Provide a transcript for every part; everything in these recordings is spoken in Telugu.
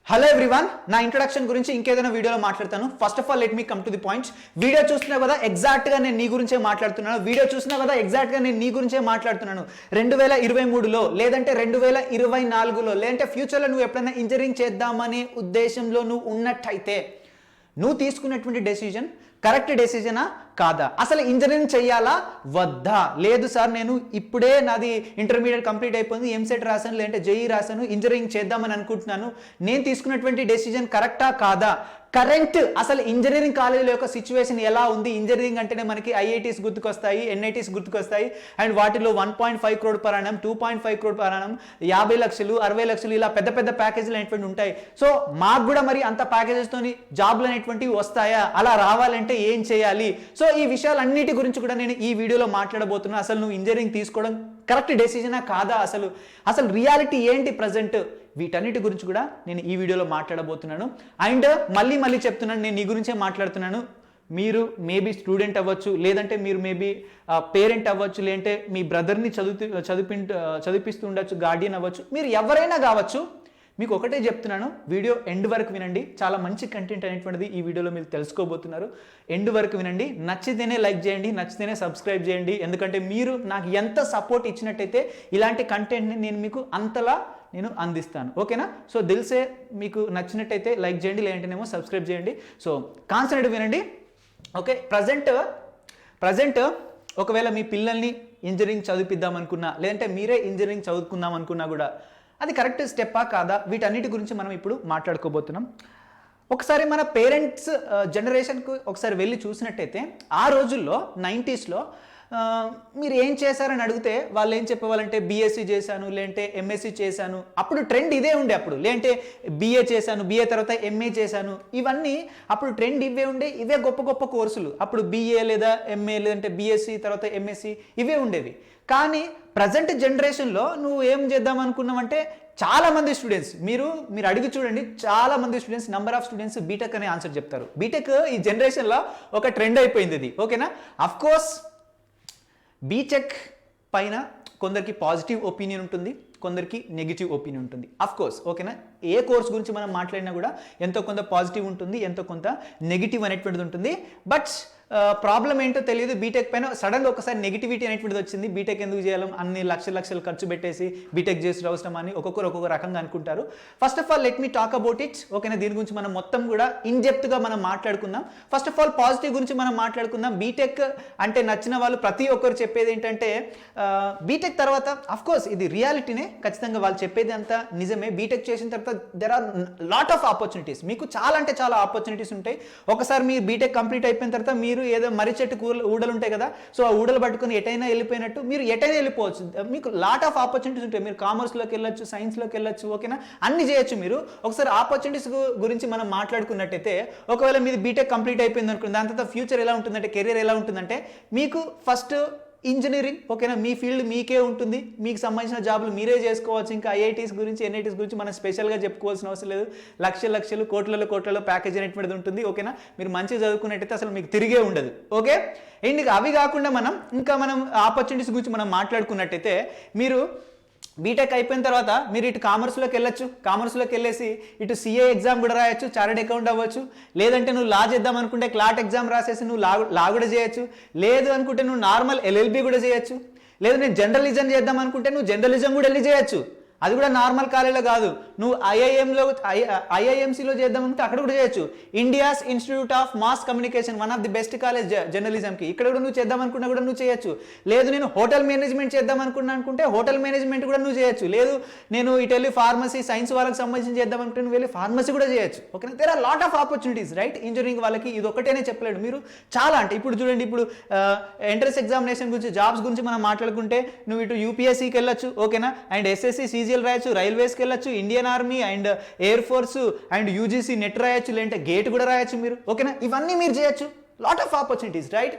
హలో ఎవ్రీవన్, నా ఇంట్రొడక్షన్ గురించి ఇంకేదైనా వీడియోలో మాట్లాడతాను. First of all let me come to the point. Video చూస్తున్నా కదా ఎగ్జాక్ట్గా నేను నీ గురించే మాట్లాడుతున్నాను. 2023లో లేదంటే 2024లో లేదంటే ఫ్యూచర్లో నువ్వు ఎప్పుడైనా ఇంజనీరింగ్ చేద్దామనే ఉద్దేశంలో నువ్వు ఉన్నట్టయితే నువ్వు తీసుకున్నటువంటి డెసిజన్ కరెక్ట్ డెసిజనా కాదా? అసలు ఇంజనీరింగ్ చెయ్యాలా వద్దా? లేదు సార్, నేను ఇప్పుడే నాది ఇంటర్మీడియట్ కంప్లీట్ అయిపోయింది, ఎంసెట్ రాశాను లేదంటే జేఈ రాశాను, ఇంజనీరింగ్ చేద్దామని అనుకుంటున్నాను, నేను తీసుకున్నటువంటి డెసిజన్ కరెక్టా కాదా? కరెంట్ అసలు ఇంజనీరింగ్ కాలేజీల యొక్క సిచ్యువేషన్ ఎలా ఉంది? ఇంజనీరింగ్ అంటేనే మనకి ఐఐటీస్ గుర్తుకొస్తాయి, ఎన్ఐటీస్ గుర్తుకొస్తాయి. అండ్ వాటిలో 1.5 crore per annum, 2.5 crore per annum, 50 లక్షలు 60 లక్షలు ఇలా పెద్ద పెద్ద ప్యాకేజీలు అనేటువంటి ఉంటాయి. సో మాకు కూడా మరి అంత ప్యాకేజెస్తోని జాబ్లు అనేటువంటివి వస్తాయా? అలా రావాలంటే ఏం చేయాలి? సో ఈ విషయాలన్నిటి గురించి కూడా నేను ఈ వీడియోలో మాట్లాడబోతున్నాను. అసలు నువ్వు ఇంజనీరింగ్ తీసుకోవడం కరెక్ట్ డెసిజనా కాదా? అసలు రియాలిటీ ఏంటి ప్రజెంట్? వీటన్నిటి గురించి కూడా నేను ఈ వీడియోలో మాట్లాడబోతున్నాను. అండ్ మళ్ళీ చెప్తున్నాను, నేను నీ గురించే మాట్లాడుతున్నాను. మీరు మేబీ స్టూడెంట్ అవ్వచ్చు, లేదంటే మీరు మేబీ పేరెంట్ అవ్వచ్చు, లేదంటే మీ బ్రదర్ని చదివిపిస్తూ ఉండొచ్చు, గార్డియన్ అవ్వచ్చు, మీరు ఎవరైనా కావచ్చు. మీకు ఒకటే చెప్తున్నాను, వీడియో ఎండ్ వరకు వినండి. చాలా మంచి కంటెంట్ అనేటువంటిది ఈ వీడియోలో మీరు తెలుసుకోబోతున్నారు. ఎండ్ వరకు వినండి. నచ్చితేనే లైక్ చేయండి, నచ్చితేనే సబ్స్క్రైబ్ చేయండి. ఎందుకంటే మీరు నాకు ఎంత సపోర్ట్ ఇచ్చినట్టయితే ఇలాంటి కంటెంట్ని నేను మీకు అంతలా అందిస్తాను. ఓకేనా? సో దిల్సే మీకు నచ్చినట్టయితే లైక్ చేయండి, లేదంటేనేమో సబ్స్క్రైబ్ చేయండి. సో కాన్సన్ట్రేట్ వినండి. ఓకే, ప్రజెంట్ ఒకవేళ మీ పిల్లల్ని ఇంజనీరింగ్ చదివిద్దాం అనుకున్నా, లేదంటే మీరే ఇంజనీరింగ్ చదువుకుందాం అనుకున్నా కూడా అది కరెక్ట్ స్టెప్పా కాదా? వీటన్నిటి గురించి మనం ఇప్పుడు మాట్లాడుకోబోతున్నాం. ఒకసారి మన పేరెంట్స్ జనరేషన్కు ఒకసారి వెళ్ళి చూసినట్టయితే ఆ రోజుల్లో 90sలో మీరు ఏం చేశారని అడిగితే వాళ్ళు ఏం చెప్పేవాళ్ళంటే బీఎస్సీ చేశాను, లేదంటే ఎంఎస్సీ చేశాను. అప్పుడు ట్రెండ్ ఇదే ఉండే. అప్పుడు లేదంటే బీఏ చేశాను, బీఏ తర్వాత ఎంఏ చేశాను. ఇవన్నీ అప్పుడు ట్రెండ్ ఇవే ఉండే. ఇవే గొప్ప గొప్ప కోర్సులు. అప్పుడు బీఏ లేదా ఎంఏ లేదంటే బీఎస్సీ తర్వాత ఎంఎస్సీ ఇవే ఉండేవి. కానీ ప్రజెంట్ జనరేషన్లో నువ్వు ఏం చేద్దాం అనుకున్నావంటే చాలా మంది స్టూడెంట్స్ మీరు అడిగి చూడండి, చాలా మంది students, number of students BTech అనే ఆన్సర్ చెప్తారు. బీటెక్ ఈ జనరేషన్లో ఒక ట్రెండ్ అయిపోయింది ఇది. ఓకేనా? అఫ్ కోర్స్ బీటెక్ పైన కొందరికి పాజిటివ్ ఒపీనియన్ ఉంటుంది, కొందరికి నెగిటివ్ ఒపీనియన్ ఉంటుంది. అఫ్ కోర్స్ ఓకేనా? ఏ కోర్స్ గురించి మనం మాట్లాడినా కూడా ఎంతో కొంత పాజిటివ్ ఉంటుంది, ఎంతో కొంత నెగిటివ్ అనేటువంటిది ఉంటుంది. బట్ ప్రాబ్లం ఏంటో తెలియదు, బీటెక్ పైన సడన్గా ఒకసారి నెగిటివిటీ అనేటువంటిది వచ్చింది. బీటెక్ ఎందుకు చేయాలి, అన్ని లక్షలు ఖర్చు పెట్టేసి బీటెక్ చేసిన అవసరం అని ఒక్కొక్క రకంగా అనుకుంటారు. First of all let me talk about it. ఓకేనా? దీని గురించి మనం మొత్తం కూడా ఇన్డెప్త్గా మనం మాట్లాడుకుందాం. ఫస్ట్ ఆఫ్ ఆల్ పాజిటివ్ గురించి మనం మాట్లాడుకుందాం. బీటెక్ అంటే నచ్చిన వాళ్ళు ప్రతి ఒక్కరు చెప్పేది ఏంటంటే బీటెక్ తర్వాత అఫ్ కోర్స్ ఇది రియాలిటీనే, ఖచ్చితంగా వాళ్ళు చెప్పేది అంతా నిజమే. బీటెక్ చేసిన తర్వాత there are lot of opportunities. మీకు చాలా అంటే చాలా ఆపర్చునిటీస్ ఉంటాయి. ఒకసారి మీరు బీటెక్ కంప్లీట్ అయిపోయిన తర్వాత మీరు ఏదో మర్రి చెట్టు ఊడలు ఉంటాయి కదా, సో ఆ ఊడలు పట్టుకుని ఎటైనా వెళ్ళిపోయినట్టు మీరు ఎటైనా వెళ్ళిపోవచ్చు. మీకు లాట్ ఆఫ్ ఆపర్చునిటీస్ ఉంటాయి. మీరు కామర్స్లోకి వెళ్ళొచ్చు, సైన్స్లోకి వెళ్ళొచ్చు. ఓకేనా? అన్ని చేయొచ్చు మీరు. ఒకసారి ఆపర్చునిటీస్ గురించి మనం మాట్లాడుకున్నట్టయితే ఒకవేళ మీరు బీటెక్ కంప్లీట్ అయిపోయింది అనుకోండి, దాని తర్వాత ఫ్యూచర్ ఎలా ఉంటుందంటే, కెరీర్ ఎలా ఉంటుందంటే మీకు ఫస్ట్ ఇంజనీరింగ్. ఓకేనా? మీ ఫీల్డ్ మీకే ఉంటుంది, మీకు సంబంధించిన జాబులు మీరే చేసుకోవచ్చు. ఇంకా ఐఐటీస్ గురించి ఎన్ఐటీస్ గురించి మనం స్పెషల్గా చెప్పుకోవాల్సిన అవసరం లేదు. లక్షలు కోట్లలో ప్యాకేజ్ అనేటువంటిది ఉంటుంది. ఓకేనా? మీరు మంచిగా చదువుకున్నట్టయితే అసలు మీకు తిరిగే ఉండదు. ఓకే, అండ్ అవి కాకుండా మనం ఆపర్చునిటీస్ గురించి మనం మాట్లాడుకున్నట్టయితే మీరు బీటెక్ అయిపోయిన తర్వాత మీరు ఇటు కామర్స్లోకి వెళ్ళొచ్చు. కామర్స్లోకి వెళ్ళేసి ఇటు సిఏ ఎగ్జామ్ కూడా రాయొచ్చు, చార్టెడ్ అకౌంట్ అవ్వచ్చు. లేదంటే నువ్వు లా చేద్దాం అనుకుంటే క్లాట్ ఎగ్జామ్ రాసేసి నువ్వు లా కూడా చేయొచ్చు. లేదు అనుకుంటే నువ్వు నార్మల్ ఎల్ఎల్బి కూడా చేయొచ్చు. లేదు నేను జర్నలిజం చేద్దాం అనుకుంటే నువ్వు జర్నలిజం కూడా వెళ్ళి చేయొచ్చు. అది కూడా నార్మల్ కాలేజీలో కాదు, నువ్వు ఐఐఎంసీలో చేద్దామంటే అక్కడ కూడా చేయొచ్చు. India's institute of mass communication, one of the best college జర్నలిజంకి. ఇక్కడ కూడా నువ్వు చేద్దాం అనుకున్నా కూడా నువ్వు చేయొచ్చు. లేదు నేను హోటల్ మేనేజ్మెంట్ చేద్దాం అనుకుంటే హోటల్ మేనేజ్మెంట్ కూడా నువ్వు చేయొచ్చు. లేదు నేను ఇటు వెళ్ళి ఫార్మసీ సైన్స్ వాళ్ళకి సంబంధించి చేద్దాం అనుకుంటే నువ్వు వెళ్ళి ఫార్మసీ కూడా చేయొచ్చు. ఓకేనా? There are lot of opportunities, right? Engineering వాళ్ళకి ఇది ఒకటేనే చెప్పలేడు, మీరు చాలా అంటే ఇప్పుడు చూడండి, ఇప్పుడు ఎంట్రన్స్ ఎగ్జామినేషన్ గురించి, జాబ్స్ గురించి మనం మాట్లాడుకుంటే నువ్వు ఇటు యూపీఎస్సీకి వెళ్ళొచ్చు. ఓకేనా? అండ్ ఎస్ఎస్సీ సీజీఎల్ రాయొచ్చు, రైల్వేస్కి వెళ్ళొచ్చు, Indian army and air force and UGC net రాయొచ్చు, లేదంటే గేట్ కూడా రాయొచ్చు మీరు. ఓకేనా? ఇవన్నీ మీరు చేయొచ్చు. Lot of opportunities, right?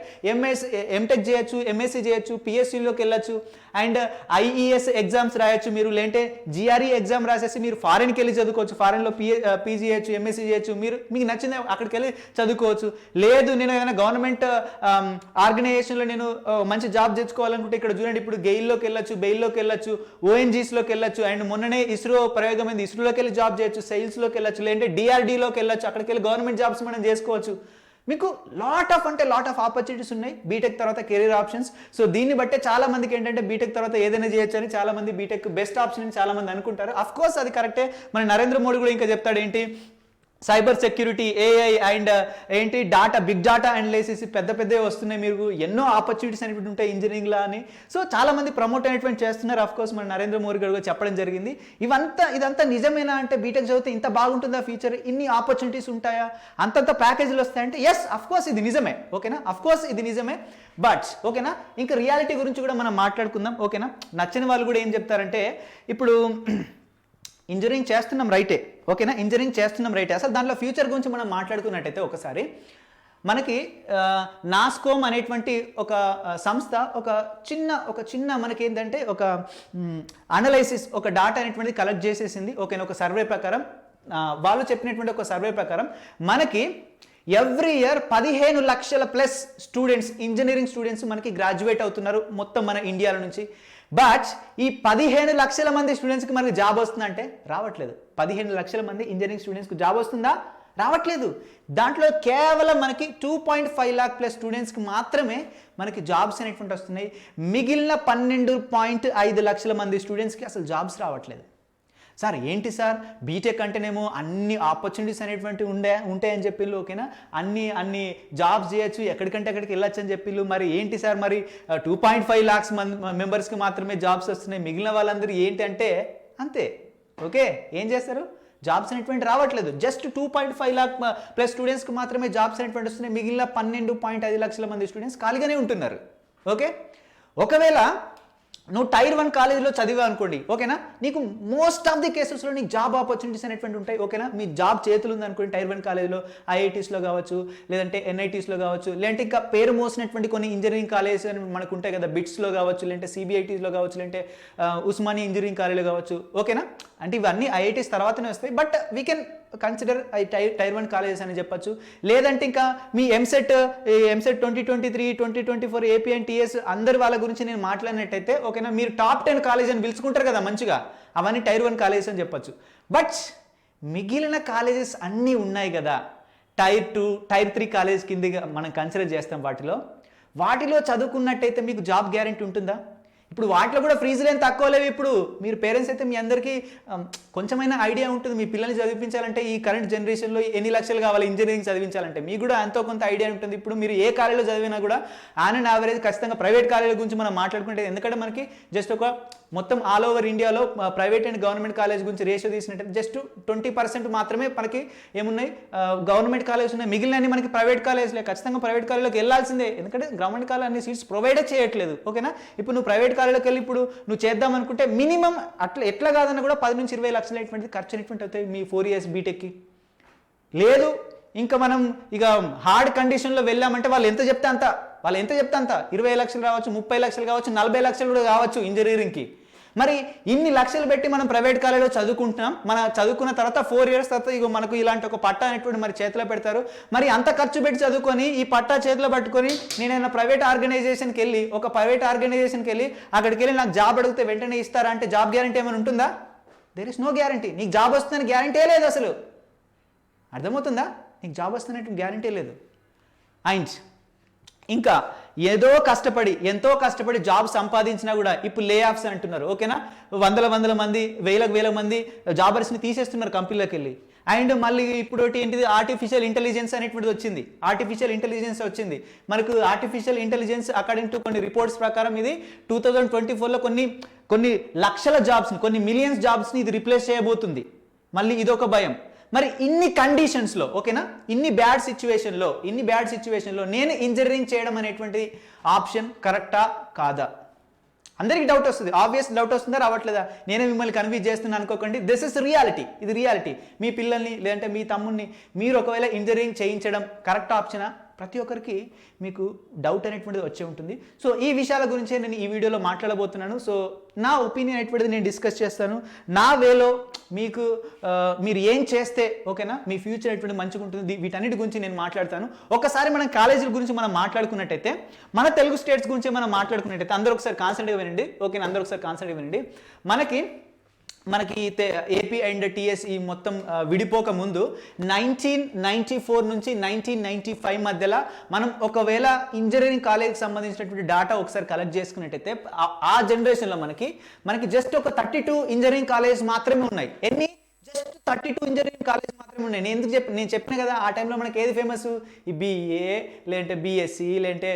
MTech చేయొచ్చు, ఎంఎస్సీ చేయొచ్చు, పిఎస్సీలోకి వెళ్ళొచ్చు, అండ్ ఐఈఎస్ ఎగ్జామ్స్ రాయొచ్చు మీరు, లేదంటే జిఆర్ఈ ఎగ్జామ్ రాసేసి మీరు ఫారెన్కి వెళ్ళి చదువుకోవచ్చు, ఫారెన్లో పీజీ చేయొచ్చు, ఎంఎస్సీ చేయొచ్చు, మీకు నచ్చింది అక్కడికి వెళ్ళి చదువుకోవచ్చు. లేదు నేను ఏదైనా గవర్నమెంట్ ఆర్గనైజేషన్లో నేను మంచి జాబ్ తెచ్చుకోవాలనుకుంటే ఇక్కడ చూడండి, ఇప్పుడు గెయిల్లోకి వెళ్ళొచ్చు, బెయిల్లోకి వెళ్ళొచ్చు, ఓఎన్జీస్లోకి వెళ్ళొచ్చు, అండ్ మొన్ననే ఇస్రో ప్రయోగమైంది, ఇస్రోలోకి వెళ్ళి జాబ్ చేయొచ్చు, సెయిల్స్లోకి వెళ్ళొచ్చు, లేదంటే డిఆర్డీలోకి వెళ్ళొచ్చు, అక్కడికి వెళ్ళి గవర్నమెంట్ జాబ్స్ మనం చేసుకోవచ్చు. మీకు లాట్ ఆఫ్ ఆపర్చునిటీస్ ఉన్నాయి బీటెక్ తర్వాత కెరీర్ ఆప్షన్స్. సో దీన్ని బట్టే చాలా మందికి ఏంటంటే బీటెక్ తర్వాత ఏదైనా చేయొచ్చు అని చాలా మంది బీటెక్ బెస్ట్ ఆప్షన్ అని చాలా మంది అనుకుంటారు. అఫ్ కోర్స్ అది కరెక్టే. మన నరేంద్ర మోడీ కూడా ఇంకా చెప్తాడు ఏంటి, సైబర్ సెక్యూరిటీ, ఏఐ అండ్ ఏంటి డాటా, బిగ్ డాటా అనలైసిస్ పెద్దవి వస్తున్నాయి, మీకు ఎన్నో ఆపర్చునిటీస్ అనేవి ఉంటాయి ఇంజనీరింగ్లో అని. సో చాలా మంది ప్రమోట్ అనేటువంటి చేస్తున్నారు. అఫ్ కోర్స్ మన నరేంద్ర మోడీ గారు చెప్పడం జరిగింది. ఇదంతా నిజమేనా అంటే బీటెక్ చదివితే ఇంత బాగుంటుందా ఫ్యూచర్, ఇన్ని ఆపర్చునిటీస్ ఉంటాయా, అంతంత ప్యాకేజీలు వస్తాయంటే ఎస్ అఫ్ కోర్స్ ఇది నిజమే, ఓకేనా? అఫ్ కోర్స్ ఇది నిజమే. బట్ ఓకేనా, ఇంకా రియాలిటీ గురించి కూడా మనం మాట్లాడుకుందాం, ఓకేనా? నచ్చిన వాళ్ళు కూడా ఏం చెప్తారంటే, ఇప్పుడు ఇంజనీరింగ్ చేస్తున్నాం రైటే, ఓకేనా? ఇంజనీరింగ్ చేస్తున్నాం రైటే. అసలు దాంట్లో ఫ్యూచర్ గురించి మనం మాట్లాడుకున్నట్టయితే ఒకసారి మనకి నాస్కోమ్ అనేటువంటి ఒక సంస్థ ఒక చిన్న మనకి ఏంటంటే ఒక అనలైసిస్, ఒక డాటా అనేటువంటిది కలెక్ట్ చేసేసింది, ఓకేనా? ఒక సర్వే ప్రకారం వాళ్ళు చెప్పినటువంటి ఒక సర్వే ప్రకారం మనకి ఎవ్రీ ఇయర్ 15 లక్షల ప్లస్ స్టూడెంట్స్, ఇంజనీరింగ్ స్టూడెంట్స్ మనకి గ్రాడ్యుయేట్ అవుతున్నారు మొత్తం మన ఇండియాలో నుంచి. బట్ ఈ 15 లక్షల మంది స్టూడెంట్స్కి మనకి జాబ్ వస్తుందంటే రావట్లేదు. 15 లక్షల మంది ఇంజనీరింగ్ స్టూడెంట్స్కి జాబ్ వస్తుందా? రావట్లేదు. దాంట్లో కేవలం మనకి 2.5 లాక్ ప్లస్ స్టూడెంట్స్కి మాత్రమే మనకి జాబ్స్ అనేటువంటి వస్తున్నాయి. మిగిలిన 12.5 లక్షల మంది స్టూడెంట్స్కి అసలు జాబ్స్ రావట్లేదు. సార్ ఏంటి సార్, బీటెక్ అంటేనేమో అన్ని ఆపర్చునిటీస్ అనేటువంటివి ఉంటాయని చెప్పిళ్ళు, ఓకేనా? అన్ని జాబ్స్ చేయొచ్చు, ఎక్కడికంటే అక్కడికి వెళ్ళొచ్చు అని చెప్పిళ్ళు. మరి ఏంటి సార్, మరి 2.5 లాక్స్ మెంబర్స్కి మాత్రమే జాబ్స్ వస్తున్నాయి, మిగిలిన వాళ్ళందరూ ఏంటి అంటే అంతే, ఓకే? ఏం చేస్తారు, జాబ్స్ అనేటువంటి రావట్లేదు. జస్ట్ 2.5 లాక్ ప్లస్ స్టూడెంట్స్కి మాత్రమే జాబ్స్ అనేటువంటి వస్తున్నాయి, మిగిలిన 12.5 లక్షల మంది స్టూడెంట్స్ ఖాళీగానే ఉంటున్నారు, ఓకే? ఒకవేళ నువ్వు టైర్ 1 కాలేజీలో చదివా అనుకోండి, ఓకేనా? నీకు మోస్ట్ ఆఫ్ ది కేసెస్లో నీకు జాబ్ ఆపర్చునిటీస్ అనేటువంటి ఉంటాయి, ఓకేనా? మీ జాబ్ చేతులు ఉంది అనుకోండి టైర్ 1 కాలేజీలో, ఐఐటీస్లో కావచ్చు, లేదంటే ఎన్ఐటీస్లో కావచ్చు, లేదంటే ఇంకా పేరు మోసినటువంటి కొన్ని ఇంజనీరింగ్ కాలేజెస్ అని మనకు ఉంటాయి కదా, బిట్స్లో కావచ్చు, లేదంటే సిబిఐటీస్లో కావచ్చు, లేదంటే ఉస్మానియా ఇంజనీరింగ్ కాలేజీలో కావచ్చు, ఓకేనా? అంటే ఇవన్నీ ఐఐటీస్ తర్వాతనే వస్తాయి. But we can consider tier 1 colleges అని చెప్పచ్చు. లేదంటే ఇంకా మీ ఎంసెట్ 2023, 2024 ఏపీ అండ్ టీఎస్ అందరి వాళ్ళ గురించి నేను మాట్లాడినట్టయితే, ఓకేనా, మీరు టాప్ 10 కాలేజ్ అని పిలుచుకుంటారు కదా మంచిగా, అవన్నీ టైర్ 1 కాలేజెస్ అని చెప్పచ్చు. బట్ మిగిలిన కాలేజెస్ అన్నీ ఉన్నాయి కదా, టైర్ 2, టైర్ 3 కాలేజ్ కింద మనం కన్సిడర్ చేస్తాం. వాటిలో చదువుకున్నట్టయితే మీకు జాబ్ గ్యారెంటీ ఉంటుందా? ఇప్పుడు వాటిలో కూడా ఫీజులు ఏం తక్కువ లేవు. ఇప్పుడు మీరు పేరెంట్స్ అయితే మీ అందరికీ కొంచెమైనా ఐడియా ఉంటుంది, మీ పిల్లల్ని చదివించాలంటే ఈ కరెంట్ జనరేషన్లో ఎన్ని లక్షలు కావాలి ఇంజనీరింగ్ చదివించాలంటే, మీకు కూడా ఎంతో కొంత ఐడియా ఉంటుంది. ఇప్పుడు మీరు ఏ కాలేజీలో చదివినా కూడా ఆన్ అండ్ యావరేజ్ ఖచ్చితంగా ప్రైవేట్ కాలేజీల గురించి మనం మాట్లాడుకుంటే, ఎందుకంటే మనకి జస్ట్ ఒక మొత్తం ఆల్ ఓవర్ ఇండియాలో ప్రైవేట్ అండ్ గవర్నమెంట్ కాలేజ్ గురించి రేషియో తీసినట్టు జస్ట్ 20% మాత్రమే మనకి ఏమున్నాయి, గవర్నమెంట్ కాలేజ్ ఉన్నాయి, మిగిలిన మనకి ప్రైవేట్ కాలేజ్లే. ఖచ్చితంగా ప్రైవేట్ కాలేజ్లోకి వెళ్ళాల్సిందే, ఎందుకంటే గవర్నమెంట్ కాలేజ్ అన్ని సీట్స్ ప్రొవైడే చేయట్లేదు, ఓకేనా? ఇప్పుడు నువ్వు ప్రైవేట్ కాలేజ్లోకి వెళ్ళి ఇప్పుడు నువ్వు చేద్దాం అనుకుంటే మినిమం ఎట్లా కాదన్నా కూడా 10 నుంచి 20 లక్షలు అనేటువంటిది ఖర్చు అనేటువంటి అవుతాయి మీ 4 years బీటెక్కి. లేదు ఇంకా మనం ఇక హార్డ్ కండిషన్లో వెళ్ళామంటే వాళ్ళు ఎంత చెప్తే అంత 20 లక్షలు రావచ్చు, 30 లక్షలు కావచ్చు, 40 లక్షలు కూడా కావచ్చు ఇంజనీరింగ్కి. మరి ఇన్ని లక్షలు పెట్టి మనం ప్రైవేట్ కాలేజీలో చదువుకుంటున్నాం, మన చదువుకున్న తర్వాత 4 years తర్వాత ఇక మనకు ఇలాంటి ఒక పట్టా అనేటువంటి మరి చేతిలో పెడతారు. మరి అంత ఖర్చు పెట్టి చదువుకొని ఈ పట్టా చేతిలో పట్టుకొని నేనైనా ప్రైవేట్ ఆర్గనైజేషన్కి వెళ్ళి అక్కడికి వెళ్ళి నాకు జాబ్ అడిగితే వెంటనే ఇస్తారా అంటే జాబ్ గ్యారంటీ ఏమైనా ఉంటుందా? There is no guarantee. నీకు జాబ్ వస్తుందని గ్యారంటీ లేదు అసలు, అర్థమవుతుందా? నీకు జాబ్ వస్తున్నట్టు గ్యారంటీ లేదు. అండ్ ఇంకా ఎంతో కష్టపడి జాబ్ సంపాదించినా కూడా ఇప్పుడు లే ఆఫ్స్ అంటున్నారు, ఓకేనా? వందల మంది, వేల మంది జాబర్స్ని తీసేస్తున్నారు కంపెనీలోకి వెళ్ళి. అండ్ మళ్ళీ ఇప్పుడు ఏంటిది, ఆర్టిఫిషియల్ ఇంటెలిజెన్స్ అనేటువంటిది వచ్చింది. మనకు ఆర్టిఫిషియల్ ఇంటెలిజెన్స్ అకార్డింగ్ టు కొన్ని రిపోర్ట్స్ ప్రకారం ఇది 2024లో కొన్ని లక్షల జాబ్స్ని, కొన్ని మిలియన్స్ జాబ్స్ని ఇది రిప్లేస్ చేయబోతుంది. మళ్ళీ ఇదొక భయం. మరి ఇన్ని కండిషన్స్లో, ఓకేనా, ఇన్ని బ్యాడ్ సిచ్యువేషన్లో నేను ఇంజనీరింగ్ చేయడం అనేటువంటి ఆప్షన్ కరెక్టా కాదా? అందరికీ డౌట్ వస్తుంది, ఆబ్వియస్ డౌట్ వస్తుందా, రావట్లేదా? నేనే మిమ్మల్ని కన్విన్స్ చేస్తున్నాను అనుకోకండి. దిస్ ఇస్ రియాలిటీ, ఇది రియాలిటీ. మీ పిల్లల్ని లేదంటే మీ తమ్ముడిని మీరు ఒకవేళ ఇంజనీరింగ్ చేయించడం కరెక్ట్ ఆప్షనా ప్రతి ఒక్కరికి మీకు డౌట్ అనేటువంటిది వచ్చే ఉంటుంది. సో ఈ విషయాల గురించే నేను ఈ వీడియోలో మాట్లాడబోతున్నాను. సో నా ఒపీనియన్ అనేటువంటిది నేను డిస్కస్ చేస్తాను. నా వేలో మీకు మీరు ఏం చేస్తే ఓకేనా మీ ఫ్యూచర్ అనేటువంటి మంచిగా ఉంటుంది, వీటన్నిటి గురించి నేను మాట్లాడతాను. ఒకసారి మనం కాలేజీల గురించి మనం మాట్లాడుకున్నట్టయితే, మన తెలుగు స్టేట్స్ గురించి మనం మాట్లాడుకున్నట్టయితే అందరూ ఒకసారి కాన్సెంట్గా వినండి. ఓకేనా, అందరూ ఒకసారి కాన్సెంట్గా వినండి. మనకి ఏపీ అండ్ టీఎస్ఈ మొత్తం విడిపోక ముందు 1994 నుంచి 1995 మధ్యలో మనం ఒకవేళ ఇంజనీరింగ్ కాలేజ్కి సంబంధించినటువంటి డాటా ఒకసారి కలెక్ట్ చేసుకున్నట్టయితే ఆ జనరేషన్లో మనకి జస్ట్ ఒక 32 ఇంజనీరింగ్ కాలేజ్ మాత్రమే ఉన్నాయి. ఎన్ని? జస్ట్ 32 ఇంజనీరింగ్ కాలేజ్ మాత్రమే ఉన్నాయి. నేను చెప్పిన కదా ఆ టైంలో మనకి ఏది ఫేమస్? ఈ BA లేదంటే BSc లేదంటే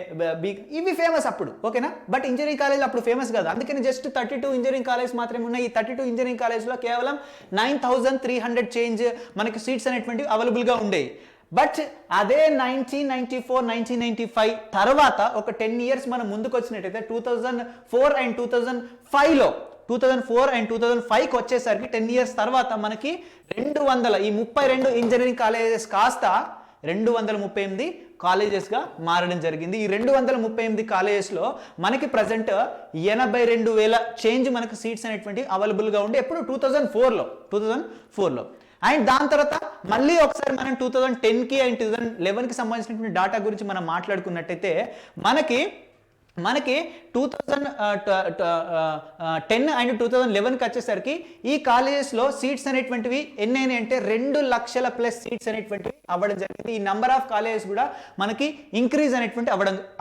ఇవి ఫేమస్ అప్పుడు. ఓకేనా, బట్ ఇంజనీరింగ్ కాలేజ్ అప్పుడు ఫేమస్ కాదు. అందుకని జస్ట్ 32 ఇంజనీరింగ్ కాలేజ్ మాత్రమే ఉన్నాయి. ఈ 32 ఇంజనీరింగ్ కాలేజ్లో కేవలం 9300 చేంజ్ మనకి సీట్స్ అనేటువంటివి అవైలబుల్గా ఉండేవి. బట్ అదే 1994 1995 తర్వాత ఒక 10 years మనం ముందుకు వచ్చినట్టయితే 2004 అండ్ 2005లో 2004 అండ్ 2005కి వచ్చేసరికి 10 years తర్వాత మనకి 200 ఈ 32 ఇంజనీరింగ్ కాలేజెస్ కాస్త 238 కాలేజెస్గా మారడం జరిగింది. ఈ 238 కాలేజెస్లో మనకి ప్రజెంట్ 82,000 చేంజ్ మనకి సీట్స్ అనేటువంటి అవైలబుల్గా ఉండే ఎప్పుడు 2004లో. అండ్ దాని తర్వాత మళ్ళీ ఒకసారి మనం 2010కి అండ్ 2011కి సంబంధించినటువంటి డాటా గురించి మనం మాట్లాడుకున్నట్టయితే మనకి 2010 అండ్ 2011కి వచ్చేసరికి ఈ కాలేజెస్లో సీట్స్ అనేటువంటివి ఎన్నైనా అంటే 2 లక్షల ప్లస్ సీట్స్ అనేటువంటివి అవ్వడం జరిగింది. ఈ నెంబర్ ఆఫ్ కాలేజెస్ కూడా మనకి ఇంక్రీజ్ అనేటువంటి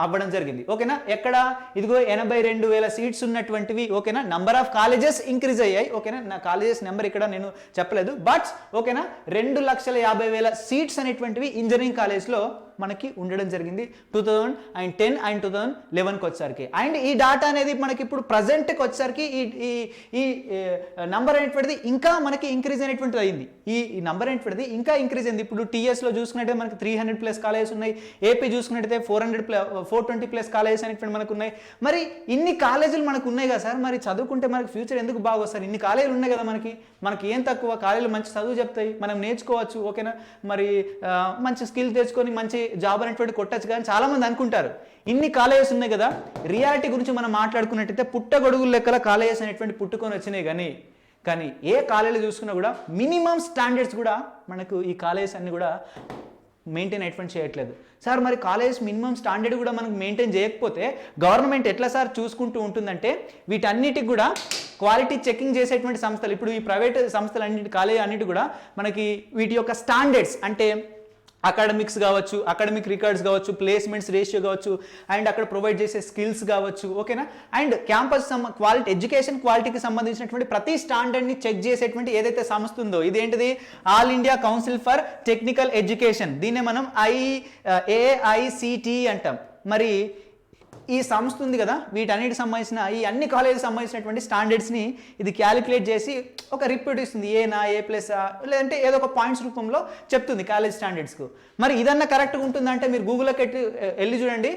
అవ్వడం జరిగింది. ఓకేనా, ఎక్కడ? ఇదిగో 82,000 సీట్స్ ఉన్నటువంటివి. ఓకేనా, నెంబర్ ఆఫ్ కాలేజెస్ ఇంక్రీజ్ అయ్యాయి. ఓకేనా, నా కాలేజెస్ నెంబర్ ఇక్కడ నేను చెప్పలేదు. బట్ ఓకేనా, 2,50,000 సీట్స్ అనేటువంటివి ఇంజనీరింగ్ కాలేజ్లో మనకి ఉండడం జరిగింది 2010 అండ్ 2011కి వచ్చేసరికి. అండ్ ఈ డాటా అనేది మనకి ఇప్పుడు ప్రజెంట్కి వచ్చేసరికి ఈ నంబర్ అనేటువంటిది ఇంకా మనకి ఇంక్రీజ్ అనేటువంటిది అయింది. ఈ నంబర్ అనేటువంటిది ఇంకా ఇంక్రీజ్ అయింది. ఇప్పుడు టీఎస్లో చూసుకున్నట్టే మనకి 300+ కాలేజెస్ ఉన్నాయి. ఏపీ చూసుకున్నట్టయితే 420+ కాలేజెస్ అనేటువంటి మనకు ఉన్నాయి. మరి ఇన్ని కాలేజీలు మనకు ఉన్నాయి కదా సార్, మరి చదువుకుంటే మనకి ఫ్యూచర్ ఎందుకు బాగొస్తారు? ఇన్ని కాలేజీలు ఉన్నాయి కదా మనకి ఏం తక్కువ? కాలేజీలు మంచి చదువు చెప్తాయి, మనం నేర్చుకోవచ్చు. ఓకేనా, మరి మంచి స్కిల్ తెచ్చుకొని మంచి జాబ్ అనేటువంటి కొట్టచ్చు. కానీ చాలా మంది అనుకుంటారు ఇన్ని కాలేజెస్ ఉన్నాయి కదా. రియాలిటీ గురించి మనం మాట్లాడుకున్నట్టయితే పుట్టగొడుగుల లెక్కల కాలేజెస్ అనేటువంటి పుట్టుకొని వచ్చినాయి. కానీ ఏ కాలేజీలు చూసుకున్నా కూడా మినిమం స్టాండర్డ్స్ కూడా మనకు ఈ కాలేజెస్ అన్ని కూడా మెయింటైన్ అనేటువంటి చేయట్లేదు. సార్ మరి కాలేజ్ మినిమం స్టాండర్డ్ కూడా మనకు మెయింటైన్ చేయకపోతే గవర్నమెంట్ ఎట్లా సార్ చూసుకుంటూ ఉంటుందంటే, వీటన్నిటికి కూడా క్వాలిటీ చెకింగ్ చేసేటువంటి సంస్థలు, ఇప్పుడు ఈ ప్రైవేట్ సంస్థలు అన్నిటి కాలేజ్ అన్నిటి కూడా మనకి వీటి యొక్క స్టాండర్డ్స్ అంటే అకాడమిక్స్ కావచ్చు, అకాడమిక్ రికార్డ్స్ కావచ్చు, ప్లేస్మెంట్స్ రేషియో కావచ్చు, అండ్ అక్కడ ప్రొవైడ్ చేసే స్కిల్స్ కావచ్చు. ఓకేనా, అండ్ క్యాంపస్ క్వాలిటీ, ఎడ్యుకేషన్ క్వాలిటీకి సంబంధించినటువంటి ప్రతి స్టాండర్డ్ని చెక్ చేసేటువంటి ఏదైతే సంస్థ ఉందో ఇదేంటిది? All India council for technical education. దీన్నే మనం AICTE అంటాం. మరి ఈ సంస్థ ఉంది కదా, వీటన్నిటికి సంబంధించిన ఈ అన్ని కాలేజీకి సంబంధించినటువంటి స్టాండర్డ్స్ని ఇది క్యాలిక్యులేట్ చేసి ఒక రిపోర్ట్ ఇస్తుంది. A+, లేదంటే ఏదో ఒక పాయింట్స్ రూపంలో చెప్తుంది కాలేజ్ స్టాండర్డ్స్కు. మరి ఇదన్నా కరెక్ట్గా ఉంటుందంటే మీరు గూగుల్లోకి వెళ్ళి చూడండి,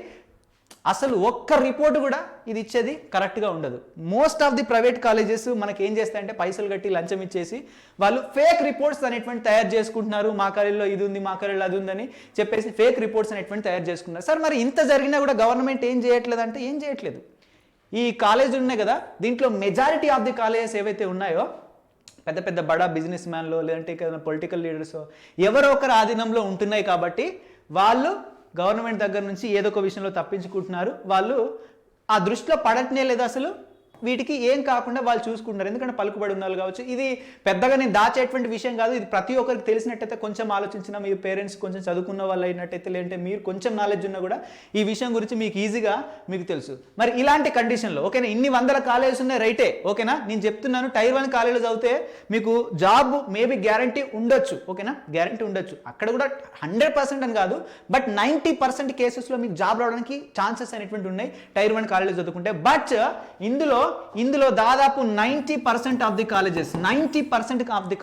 అసలు ఒక్క రిపోర్ట్ కూడా ఇది ఇచ్చేది కరెక్ట్గా ఉండదు. Most of the private colleges మనకి ఏం చేస్తాయంటే పైసలు కట్టి లంచం ఇచ్చేసి వాళ్ళు ఫేక్ రిపోర్ట్స్ అనేటువంటి తయారు చేసుకుంటున్నారు. మా కాలేజీలో ఇది ఉంది, మా కాలేజీలో అది ఉందని చెప్పేసి ఫేక్ రిపోర్ట్స్ అనేటువంటి తయారు చేసుకుంటున్నారు. సార్ మరి ఇంత జరిగినా కూడా గవర్నమెంట్ ఏం చేయట్లేదు అంటే ఏం చేయట్లేదు. ఈ కాలేజీలు ఉన్నాయి కదా, దీంట్లో మెజారిటీ ఆఫ్ ది కాలేజెస్ ఏవైతే ఉన్నాయో పెద్ద పెద్ద బడా బిజినెస్ మ్యాన్లో లేదంటే పొలిటికల్ లీడర్స్ ఎవరో ఒకరు ఆధీనంలో ఉంటున్నాయి. కాబట్టి వాళ్ళు గవర్నమెంట్ దగ్గర నుంచి ఏదో ఒక విషయంలో తప్పించుకుంటున్నారు. వాళ్ళు ఆ దృష్టిలో పడటనే లేదు అసలు. వీటికి ఏం కాకుండా వాళ్ళు చూసుకుంటారు, ఎందుకంటే పలుకుబడి ఉన్నారు కావచ్చు. ఇది పెద్దగా నేను దాచేటువంటి విషయం కాదు. ఇది ప్రతి ఒక్కరికి తెలిసినట్టయితే, కొంచెం ఆలోచించిన మీ పేరెంట్స్ కొంచెం చదువుకున్న వాళ్ళు అయినట్టయితే, లేదంటే మీరు కొంచెం నాలెడ్జ్ ఉన్నా కూడా ఈ విషయం గురించి మీకు ఈజీగా మీకు తెలుసు. మరి ఇలాంటి కండిషన్లో ఓకేనా, ఇన్ని వందల కాలేజెస్ ఉన్నాయి రైటే. ఓకేనా, నేను చెప్తున్నాను టైర్ 1 కాలేజీలో చదివితే మీకు జాబ్ మేబీ గ్యారంటీ ఉండొచ్చు. ఓకేనా, గ్యారంటీ ఉండొచ్చు. అక్కడ కూడా 100% అని కాదు, బట్ 90% కేసెస్లో మీకు జాబ్ రావడానికి ఛాన్సెస్ అనేటువంటి ఉన్నాయి టైర్ 1 కాలేజీలో చదువుకుంటే. బట్ ఇందులో దాదాపు 90% ఆఫ్ ది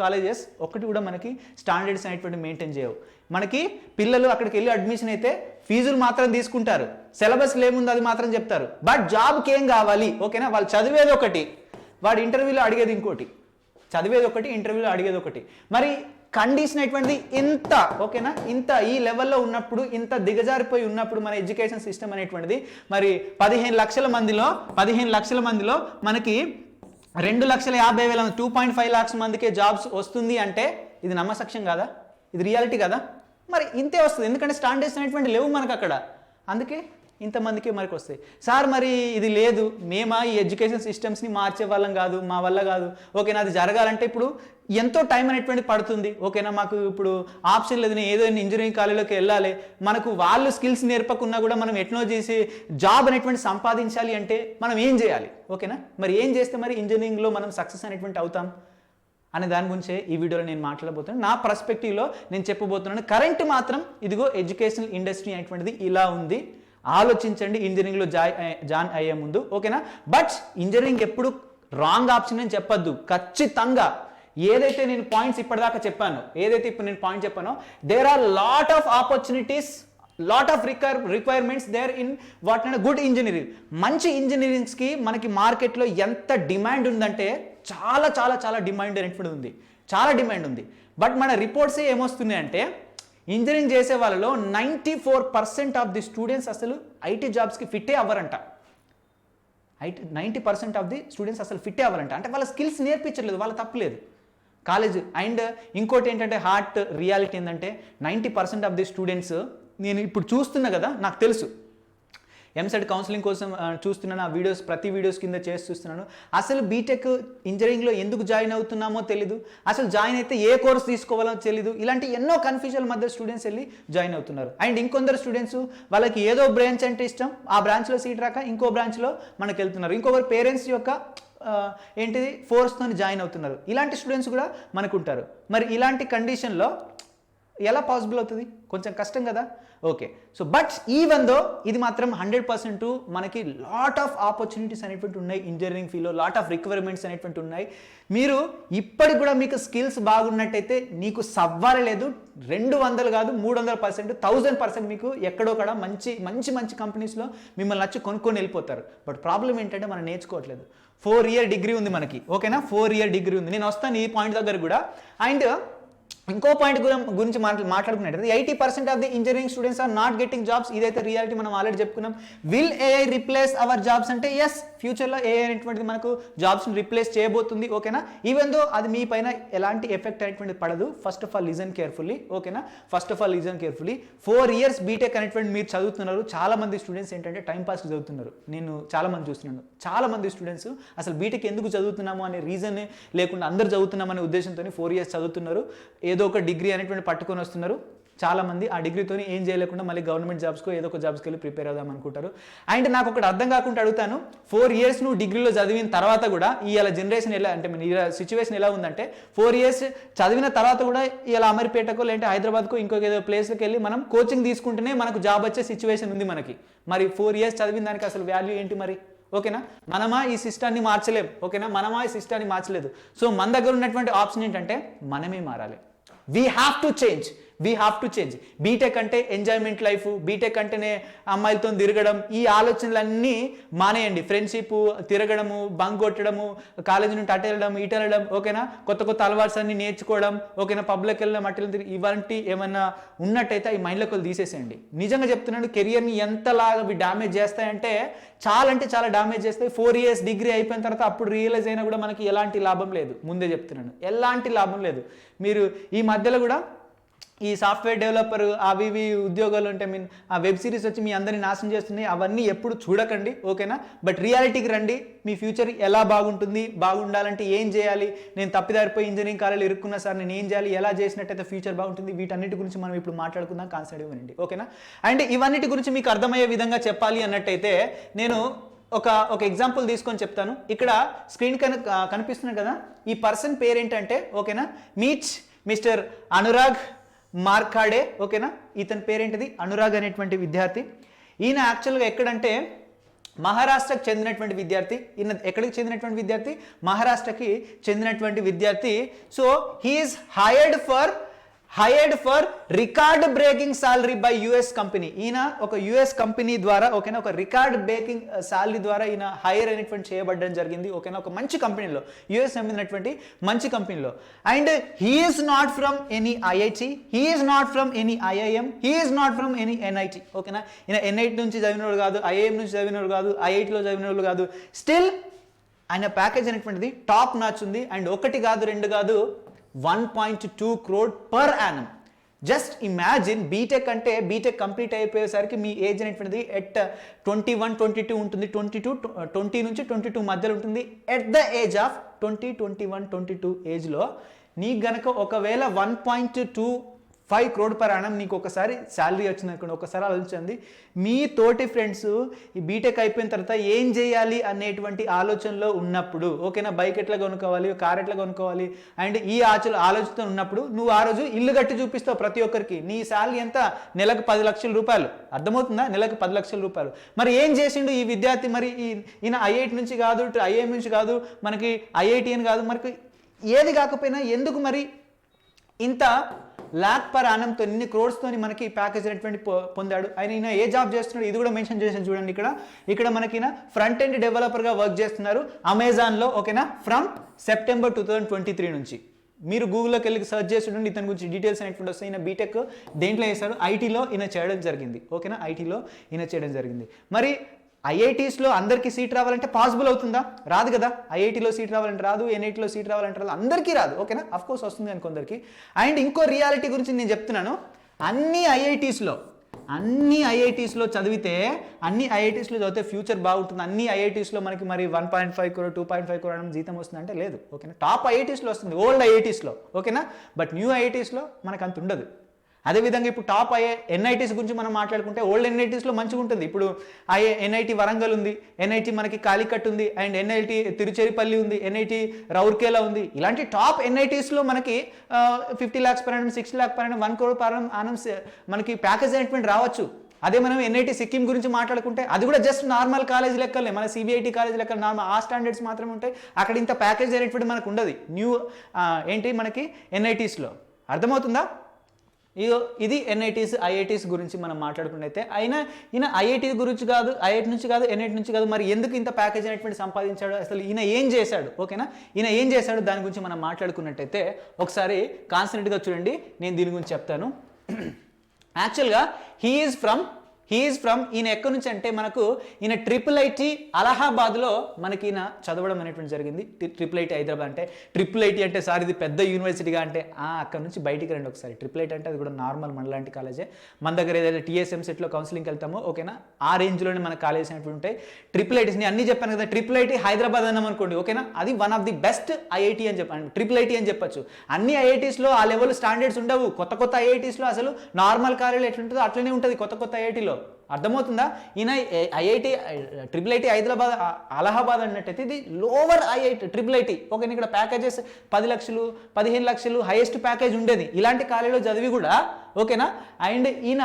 కాలేజెస్ ఒకటి కూడా మనకి స్టాండర్డ్స్ అనేటువంటి మెయింటైన్ చేయవు. మనకి పిల్లలు అక్కడికి వెళ్ళి అడ్మిషన్ అయితే ఫీజులు మాత్రం తీసుకుంటారు, సిలబస్లో ఏముందో అది మాత్రం చెప్తారు. బట్ జాబ్కి ఏం కావాలి? ఓకేనా, వాళ్ళు చదివేది ఒకటి, వాడు ఇంటర్వ్యూలో అడిగేది ఇంకోటి. చదివేది ఒకటి, ఇంటర్వ్యూలో అడిగేది ఒకటి. మరి కండిషన్ అటువంటిది ఇంత ఓకేనా, ఇంత ఈ లెవెల్లో ఉన్నప్పుడు, ఇంత దిగజారిపోయి ఉన్నప్పుడు మన ఎడ్యుకేషన్ సిస్టమ్ అనేటువంటిది మరి 15 లక్షల మందిలో మనకి 2,50,000 2.5 lakhs మందికే జాబ్స్ వస్తుంది అంటే ఇది నమ్మసక్ష్యం కాదా? ఇది రియాలిటీ కదా? మరి ఇంతే వస్తుంది, ఎందుకంటే స్టాండర్డ్స్ అనేటువంటి లేవు మనకు అక్కడ, అందుకే ఇంతమందికి మనకు వస్తాయి. సార్ మరి ఇది లేదు, మేమా ఈ ఎడ్యుకేషన్ సిస్టమ్స్ని మార్చే వాళ్ళం కాదు, మా వల్ల కాదు, ఓకేనా, అది జరగాలంటే ఇప్పుడు ఎంతో టైం అనేటువంటి పడుతుంది, ఓకేనా, మాకు ఇప్పుడు ఆప్షన్ లేదు, నేను ఏదో ఇంజనీరింగ్ కాలేజీలోకి వెళ్ళాలి, మనకు వాళ్ళు స్కిల్స్ నేర్పకున్నా కూడా మనం ఎట్నో చేసి జాబ్ అనేటువంటి సంపాదించాలి అంటే మనం ఏం చేయాలి, ఓకేనా, మరి ఏం చేస్తే మరి ఇంజనీరింగ్లో మనం సక్సెస్ అనేటువంటి అవుతాం అనే దాని గురించే ఈ వీడియోలో నేను మాట్లాడబోతున్నాను. నా పర్స్పెక్టివ్లో నేను చెప్పబోతున్నాను. కరెంట్ మాత్రం ఇదిగో ఎడ్యుకేషనల్ ఇండస్ట్రీ అనేటువంటిది ఇలా ఉంది, ఆలోచించండి ఇంజనీరింగ్లో జాయిన్ అయ్యే ముందు, ఓకేనా. బట్ ఇంజనీరింగ్ ఎప్పుడు రాంగ్ ఆప్షన్ అని చెప్పొద్దు, ఖచ్చితంగా ఏదైతే నేను పాయింట్స్ ఇప్పటిదాకా చెప్పానో, ఏదైతే ఇప్పుడు నేను పాయింట్ చెప్పానో, there are lot of opportunities, lot of requirements there in what and good engineering. మంచి ఇంజనీరింగ్స్కి మనకి మార్కెట్లో ఎంత డిమాండ్ ఉందంటే చాలా చాలా చాలా డిమాండ్ అనేటువంటి ఉంది, చాలా డిమాండ్ ఉంది. బట్ మన రిపోర్ట్స్ ఏమొస్తున్నాయంటే ఇంజనీరింగ్ చేసే వాళ్ళలో 94% ఆఫ్ ది స్టూడెంట్స్ అసలు ఐటీ జాబ్స్కి ఫిట్టే అవ్వరంట. 90% ఆఫ్ ది స్టూడెంట్స్ అసలు ఫిట్టే అవ్వరంట, అంటే వాళ్ళ స్కిల్స్ నేర్పించలేదు, వాళ్ళ తప్పలేదు కాలేజ్. అండ్ ఇంకోటి ఏంటంటే హార్ట్ రియాలిటీ ఏంటంటే 90% ఆఫ్ ది స్టూడెంట్స్, నేను ఇప్పుడు చూస్తున్నా కదా, నాకు తెలుసు ఎంసెట్ కౌన్సిలింగ్ కోసం చూస్తున్నాను, ఆ వీడియోస్ ప్రతి వీడియోస్ కింద చేసి చూస్తున్నాను. అసలు బీటెక్ ఇంజనీరింగ్లో ఎందుకు జాయిన్ అవుతున్నామో తెలీదు, అసలు జాయిన్ అయితే ఏ కోర్స్ తీసుకోవాలో తెలీదు, ఇలాంటి ఎన్నో కన్ఫ్యూజన్ మధ్య స్టూడెంట్స్ వెళ్ళి జాయిన్ అవుతున్నారు. అండ్ ఇంకొందరు స్టూడెంట్స్ వాళ్ళకి ఏదో బ్రాంచ్ అంటే ఇష్టం, ఆ బ్రాంచ్లో సీట్ రాక ఇంకో బ్రాంచ్లో మనకు వెళ్తున్నారు, ఇంకొకరు పేరెంట్స్ యొక్క ఏంటిది ఫోర్స్తో జాయిన్ అవుతున్నారు. ఇలాంటి స్టూడెంట్స్ కూడా మనకు ఉంటారు. మరి ఇలాంటి కండిషన్లో ఎలా పాసిబుల్ అవుతుంది? కొంచెం కష్టం కదా. Okay, so but even though ఇది మాత్రం 100% మనకి లాట్ ఆఫ్ ఆపర్చునిటీస్ అనేటువంటి ఉన్నాయి ఇంజనీరింగ్ ఫీల్డ్లో, లాట్ ఆఫ్ రిక్వైర్మెంట్స్ అనేటువంటి ఉన్నాయి. మీరు ఇప్పటికి కూడా మీకు స్కిల్స్ బాగున్నట్టయితే నీకు సవ్వాలే లేదు, 200 కాదు 300%, 1000% మీకు ఎక్కడో కూడా మంచి మంచి మంచి కంపెనీస్లో మిమ్మల్ని నచ్చి కొనుక్కొని వెళ్ళిపోతారు. బట్ ప్రాబ్లం ఏంటంటే మనం నేర్చుకోవట్లేదు. 4-year డిగ్రీ ఉంది మనకి, ఓకేనా, 4-year డిగ్రీ ఉంది. నేను వస్తాను ఈ పాయింట్ దగ్గర కూడా. అండ్ ఇంకో పాయింట్ గురించి మాట్లాడుకున్నట్టు 80% of the engineering students are not getting jobs. ఇదైతే రియాలిటీ, మనం ఆల్రెడీ చెప్పుకున్నాం. Will AI replace our jobs అంటే ఎస్, ఫ్యూచర్లో ఏఐ అనేటువంటిది మనకు జాబ్స్ని రిప్లేస్ చేయబోతుంది, ఓకేనా. ఈవెన్ దో అది మీ పైన ఎలాంటి ఎఫెక్ట్ అనేటువంటిది పడదు. First of all listen carefully, ఓకేనా, first of all listen carefully. 4 years B Tech అనేటువంటి మీరు చదువుతున్నారు. చాలా మంది స్టూడెంట్స్ ఏంటంటే టైం పాస్కి చదువుతున్నారు. నేను చాలా మంది చూస్తున్నాను, చాలా మంది స్టూడెంట్స్ అసలు బీటెక్ ఎందుకు చదువుతున్నాము అనే రీజన్ లేకుండా అందరు చదువుతున్నామనే ఉద్దేశంతో 4 years చదువుతున్నారు, ఏదో ఒక డిగ్రీ అనేటువంటి పట్టుకొని వస్తున్నారు. చాలా మంది ఆ డిగ్రీతో ఏం చేయలేకుండా మళ్ళీ గవర్నమెంట్ జాబ్స్కో ఏదో ఒక జాబ్స్కి వెళ్ళి ప్రిపేర్ అవుదాం అనుకుంటారు. అండ్ నాకు ఒకటి అర్థం కాకుండా అడుగుతాను, 4 years నువ్వు డిగ్రీలో చదివిన తర్వాత కూడా ఇలా జనరేషన్ ఎలా అంటే ఇలా సిచ్యువేషన్ ఎలా ఉందంటే 4 years చదివిన తర్వాత కూడా ఇలా అమీర్పేటకో లేదంటే హైదరాబాద్కో ఇంకొక ఏదో ప్లేస్కి వెళ్ళి మనం కోచింగ్ తీసుకుంటేనే మనకు జాబ్ వచ్చే సిచ్యువేషన్ ఉంది మనకి. మరి 4 years చదివిన దానికి అసలు వాల్యూ ఏంటి మరి? ఓకేనా, మనమా ఈ సిస్టాన్ని మార్చలేం, ఓకేనా, మనమా ఈ సిస్టాన్ని మార్చలేదు. సో మన దగ్గర ఉన్నటువంటి ఆప్షన్ ఏంటంటే మనమే మారాలి. We have to change. BTech అంటే ఎంజాయ్మెంట్ లైఫ్, బీటెక్ అంటేనే అమ్మాయిలతో తిరగడం, ఈ ఆలోచనలన్నీ మానేయండి. ఫ్రెండ్షిప్, తిరగడము, బంక్ కొట్టడము, కాలేజీ నుండి అటు వెళ్ళడం ఇటు వెళ్ళడం, ఓకేనా, కొత్త కొత్త అలవాట్స్ అన్ని నేర్చుకోవడం, ఓకేనా, పబ్లోకి వెళ్ళడం, అటు తిరిగి, ఇవంటి ఏమన్నా ఉన్నట్టయితే ఈ మైండ్లోకి వెళ్ళి తీసేసేయండి. నిజంగా చెప్తున్నాను, కెరియర్ని ఎంతలాగా డ్యామేజ్ చేస్తాయంటే చాలా అంటే చాలా డ్యామేజ్ చేస్తాయి. 4 years డిగ్రీ అయిపోయిన తర్వాత అప్పుడు రియలైజ్ అయినా కూడా మనకి ఎలాంటి లాభం లేదు. ముందే చెప్తున్నాను, ఎలాంటి లాభం లేదు. మీరు ఈ మధ్యలో కూడా ఈ సాఫ్ట్వేర్ డెవలపర్ అవి ఇవి ఉద్యోగాలు అంటే ఆ వెబ్ సిరీస్ వచ్చి మీ అందరినీ నాశనం చేస్తున్నాయి, అవన్నీ ఎప్పుడు చూడకండి, ఓకేనా. బట్ రియాలిటీకి రండి. మీ ఫ్యూచర్ ఎలా బాగుంటుంది, బాగుండాలంటే ఏం చేయాలి, నేను తప్పిదారిపోయి ఇంజనీరింగ్ కాలేజీలో ఇరుక్కున్నా సార్, నేను ఏం చేయాలి, ఎలా చేసినట్టయితే ఫ్యూచర్ బాగుంటుంది, వీటన్నిటి గురించి మనం ఇప్పుడు మాట్లాడుకుందాం. కాన్సెప్ట్ ఇవ్వండి, ఓకేనా. అండ్ ఇవన్నిటి గురించి మీకు అర్థమయ్యే విధంగా చెప్పాలి అన్నట్టయితే నేను ఒక ఎగ్జాంపుల్ తీసుకొని చెప్తాను. ఇక్కడ స్క్రీన్ కనిపిస్తున్నారు కదా, ఈ పర్సన్ పేరేంటంటే, ఓకేనా, మీట్ మిస్టర్ అనురాగ్ మార్కాడే, ఓకేనా. ఇతని పేరేంటిది అనురాగ్ అనేటువంటి విద్యార్థి. ఈయన యాక్చువల్గా ఎక్కడంటే మహారాష్ట్రకు చెందినటువంటి విద్యార్థి. ఈయన ఎక్కడికి చెందినటువంటి విద్యార్థి? మహారాష్ట్రకి చెందినటువంటి విద్యార్థి. So he is hired for hired for record breaking salary by US company. ఈయన ఒక యుఎస్ కంపెనీ ద్వారా ఓకేనా ఒక రికార్డ్ బ్రేకింగ్ సాలరీ ద్వారా ఈయన హైర్ అనేటువంటి చేయబడడం జరిగింది ఓకేనా ఒక మంచి కంపెనీలో యుఎస్ చెందినటువంటి మంచి కంపెనీలో. And he is not from any IIT, he is not from any IIM, he is not from any NIT ఓకేనా. ఈయన ఎన్ఐటి నుంచి చదివినోడు కాదు, ఐఐఎం నుంచి చదివినోడు కాదు, ఐఐటిలో చదివినోడు కాదు. స్టిల్ ఆయన ప్యాకేజ్ అనేటువంటిది టాప్ నాచ్ ఉంది. అండ్ ఒకటి కాదు రెండు కాదు 1.2 crore per annum. Just imagine BTech అంటే బీటెక్ కంప్లీట్ అయిపోయేసరికి మీ ఏజ్ అనేటువంటిది ఎట్ 21, 22 ఉంటుంది. 20 నుంచి 22 మధ్యలో ఉంటుంది. ఎట్ ద ఏజ్ ఆఫ్ 20, 21, 22 ఏజ్లో నీకు గనక ఒకవేళ 1.25 crore పర్ యానం నీకు ఒకసారి శాలరీ వచ్చింది అనుకోండి. ఒకసారి ఆలోచించండి, మీ తోటి ఫ్రెండ్స్ ఈ బీటెక్ అయిపోయిన తర్వాత ఏం చేయాలి అనేటువంటి ఆలోచనలో ఉన్నప్పుడు ఓకేనా బైక్ ఎట్లా కొనుక్కోవాలి, కార్ ఎట్లా కొనుక్కోవాలి అండ్ ఈ ఆలోచనతో ఉన్నప్పుడు నువ్వు ఆ రోజు ఇల్లు కట్టి చూపిస్తావు ప్రతి ఒక్కరికి. నీ శాలరీ ఎంత? నెలకు 10 లక్షల రూపాయలు. అర్థమవుతుందా? నెలకు 10 లక్షల రూపాయలు. మరి ఏం చేసిండు ఈ విద్యార్థి? మరి ఈయన ఐఐటి నుంచి కాదు, ఐఐఎం నుంచి కాదు, మనకి ఐఐటి అని కాదు, మనకి ఏది కాకపోయినా ఎందుకు మరి ఇంత లాక్ పర్ యానంతో ఇన్ని క్రోడ్స్తోని మనకి ప్యాకేజ్ అనేటువంటి పొందాడు. ఆయన ఏ జాబ్ చేస్తున్నాడు ఇది కూడా మెన్షన్ చేశాను చూడండి. ఇక్కడ మనకి ఫ్రంట్ ఎండ్ డెవలపర్గా వర్క్ చేస్తున్నారు అమెజాన్లో ఓకేనా ఫ్రమ్ సెప్టెంబర్ 2023 నుంచి. మీరు గూగుల్లోకి వెళ్ళి సర్చ్ చేసి చూడండి, ఇతని గురించి డీటెయిల్స్ అనేటువంటి వస్తాయి. ఈయన బీటెక్ దేంట్లో చేశారు? ఐటీలో ఈయన చేయడం జరిగింది ఓకేనా. ఐటీలో ఈయన చేయడం జరిగింది. మరి ఐఐటీస్లో అందరికీ సీట్ రావాలంటే పాసిబుల్ అవుతుందా? రాదు కదా. ఐఐటీలో సీట్ రావాలంటే రాదు, ఎన్ఐటీలో సీట్ రావాలంటే రాదు, అందరికీ రాదు ఓకేనా. అఫ్ కోర్స్ వస్తుంది అని కొందరికి. అండ్ ఇంకో రియాలిటీ గురించి నేను చెప్తున్నాను. అన్ని ఐఐటీస్లో చదివితే ఫ్యూచర్ బాగుంటుంది. అన్ని ఐఐటీస్లో మనకి మరి 1.5 crore 2.5 crore జీతం వస్తుందంటే లేదు ఓకేనా. టాప్ ఐఐటీస్లో వస్తుంది, ఓల్డ్ ఐఐటీస్లో ఓకేనా. బట్ న్యూ ఐఐటీస్లో మనకు అంత ఉండదు. అదేవిధంగా ఇప్పుడు టాప్ ఎన్ఐటీస్ గురించి మనం మాట్లాడుకుంటే ఓల్డ్ ఎన్ఐటీస్లో మంచిగా ఉంటుంది. ఇప్పుడు ఎన్ఐటి వరంగల్ ఉంది, ఎన్ఐటి మనకి కాలికట్ ఉంది, అండ్ ఎన్ఐటి తిరుచేరిపల్లి ఉంది, ఎన్ఐటి రౌర్కేలా ఉంది. ఇలాంటి టాప్ ఎన్ఐటీస్లో మనకి 50 lakhs per annum, 60 lakhs per annum, 1 crore per annum మనకి ప్యాకేజ్ అనేటువంటి రావచ్చు. అదే మనం ఎన్ఐటి సిక్కిం గురించి మాట్లాడుకుంటే అది కూడా జస్ట్ నార్మల్ కాలేజ్ లెక్కలే, మన సిబిఐటి కాలేజ్ లెక్కలు నార్మల్ ఆ స్టాండర్డ్స్ మాత్రమే ఉంటాయి. అక్కడ ఇంత ప్యాకేజ్ అనేటువంటి మనకు ఉండదు న్యూ మనకి ఎన్ఐటీస్లో. అర్థమవుతుందా? ఇది ఎన్ఐటీస్ ఐఐటీస్ గురించి మనం మాట్లాడుకున్నట్టయితే ఈయన ఐఐటీ గురించి కాదు, ఐఐటి నుంచి కాదు, ఎన్ఐటి నుంచి కాదు. మరి ఎందుకు ఇంత ప్యాకేజ్ అనేటువంటి సంపాదించాడు? అసలు ఈయన ఏం చేశాడు ఓకేనా. ఈయన ఏం చేశాడు దాని గురించి మనం మాట్లాడుకున్నట్టయితే ఒకసారి కాన్సన్ట్రేట్గా చూడండి, నేను దీని గురించి చెప్తాను. యాక్చువల్గా హీ ఈజ్ ఫ్రమ్ ఈయన ఎక్కడి నుంచి అంటే మనకు ఈయన IIIT అలహాబాద్లో మనకి ఈయన చదవడం అనేటువంటి జరిగింది. IIIT హైదరాబాద్ అంటే IIIT అంటే సార్ ఇది పెద్ద యూనివర్సిటీగా అంటే అక్కడ నుంచి బయటికి రండి ఒకసారి. IIIT అంటే అది కూడా నార్మల్ మనలాంటి కాలేజే. మన దగ్గర ఏదైతే TSM సెట్లో కౌన్సిలింగ్కి వెళ్తామో ఓకేనా ఆ రేంజ్లోనే మన కాలేజెస్ అనేటువంటి ఉంటాయి. IIITs నేను అన్నీ చెప్పాను కదా. IIIT హైదరాబాద్ అన్నాం అనుకోండి ఓకేనా, అది one of the best IIT అని చెప్పండి, IIIT అని చెప్పచ్చు. అన్ని ఐఐటీస్లో ఆ లెవెల్ స్టాండర్డ్స్ ఉండవు. కొత్త ఐఐటీస్లో అసలు నార్మల్ కాలేజీలో ఎట్లుంటుందో అట్లనే ఉంటుంది కొత్త ఐఐటీలో. అర్థమవుతుందా? ఈయన IIIT హైదరాబాద్ అలహాబాద్ అన్నట్టయితే ఇది లోవర్ IIT ఓకే. ఇక్కడ ప్యాకేజెస్ 10 లక్షలు 15 లక్షలు హైయెస్ట్ ప్యాకేజ్ ఉండేది ఇలాంటి కాలేజీలో చదివి కూడా ఓకేనా. అండ్ ఈయన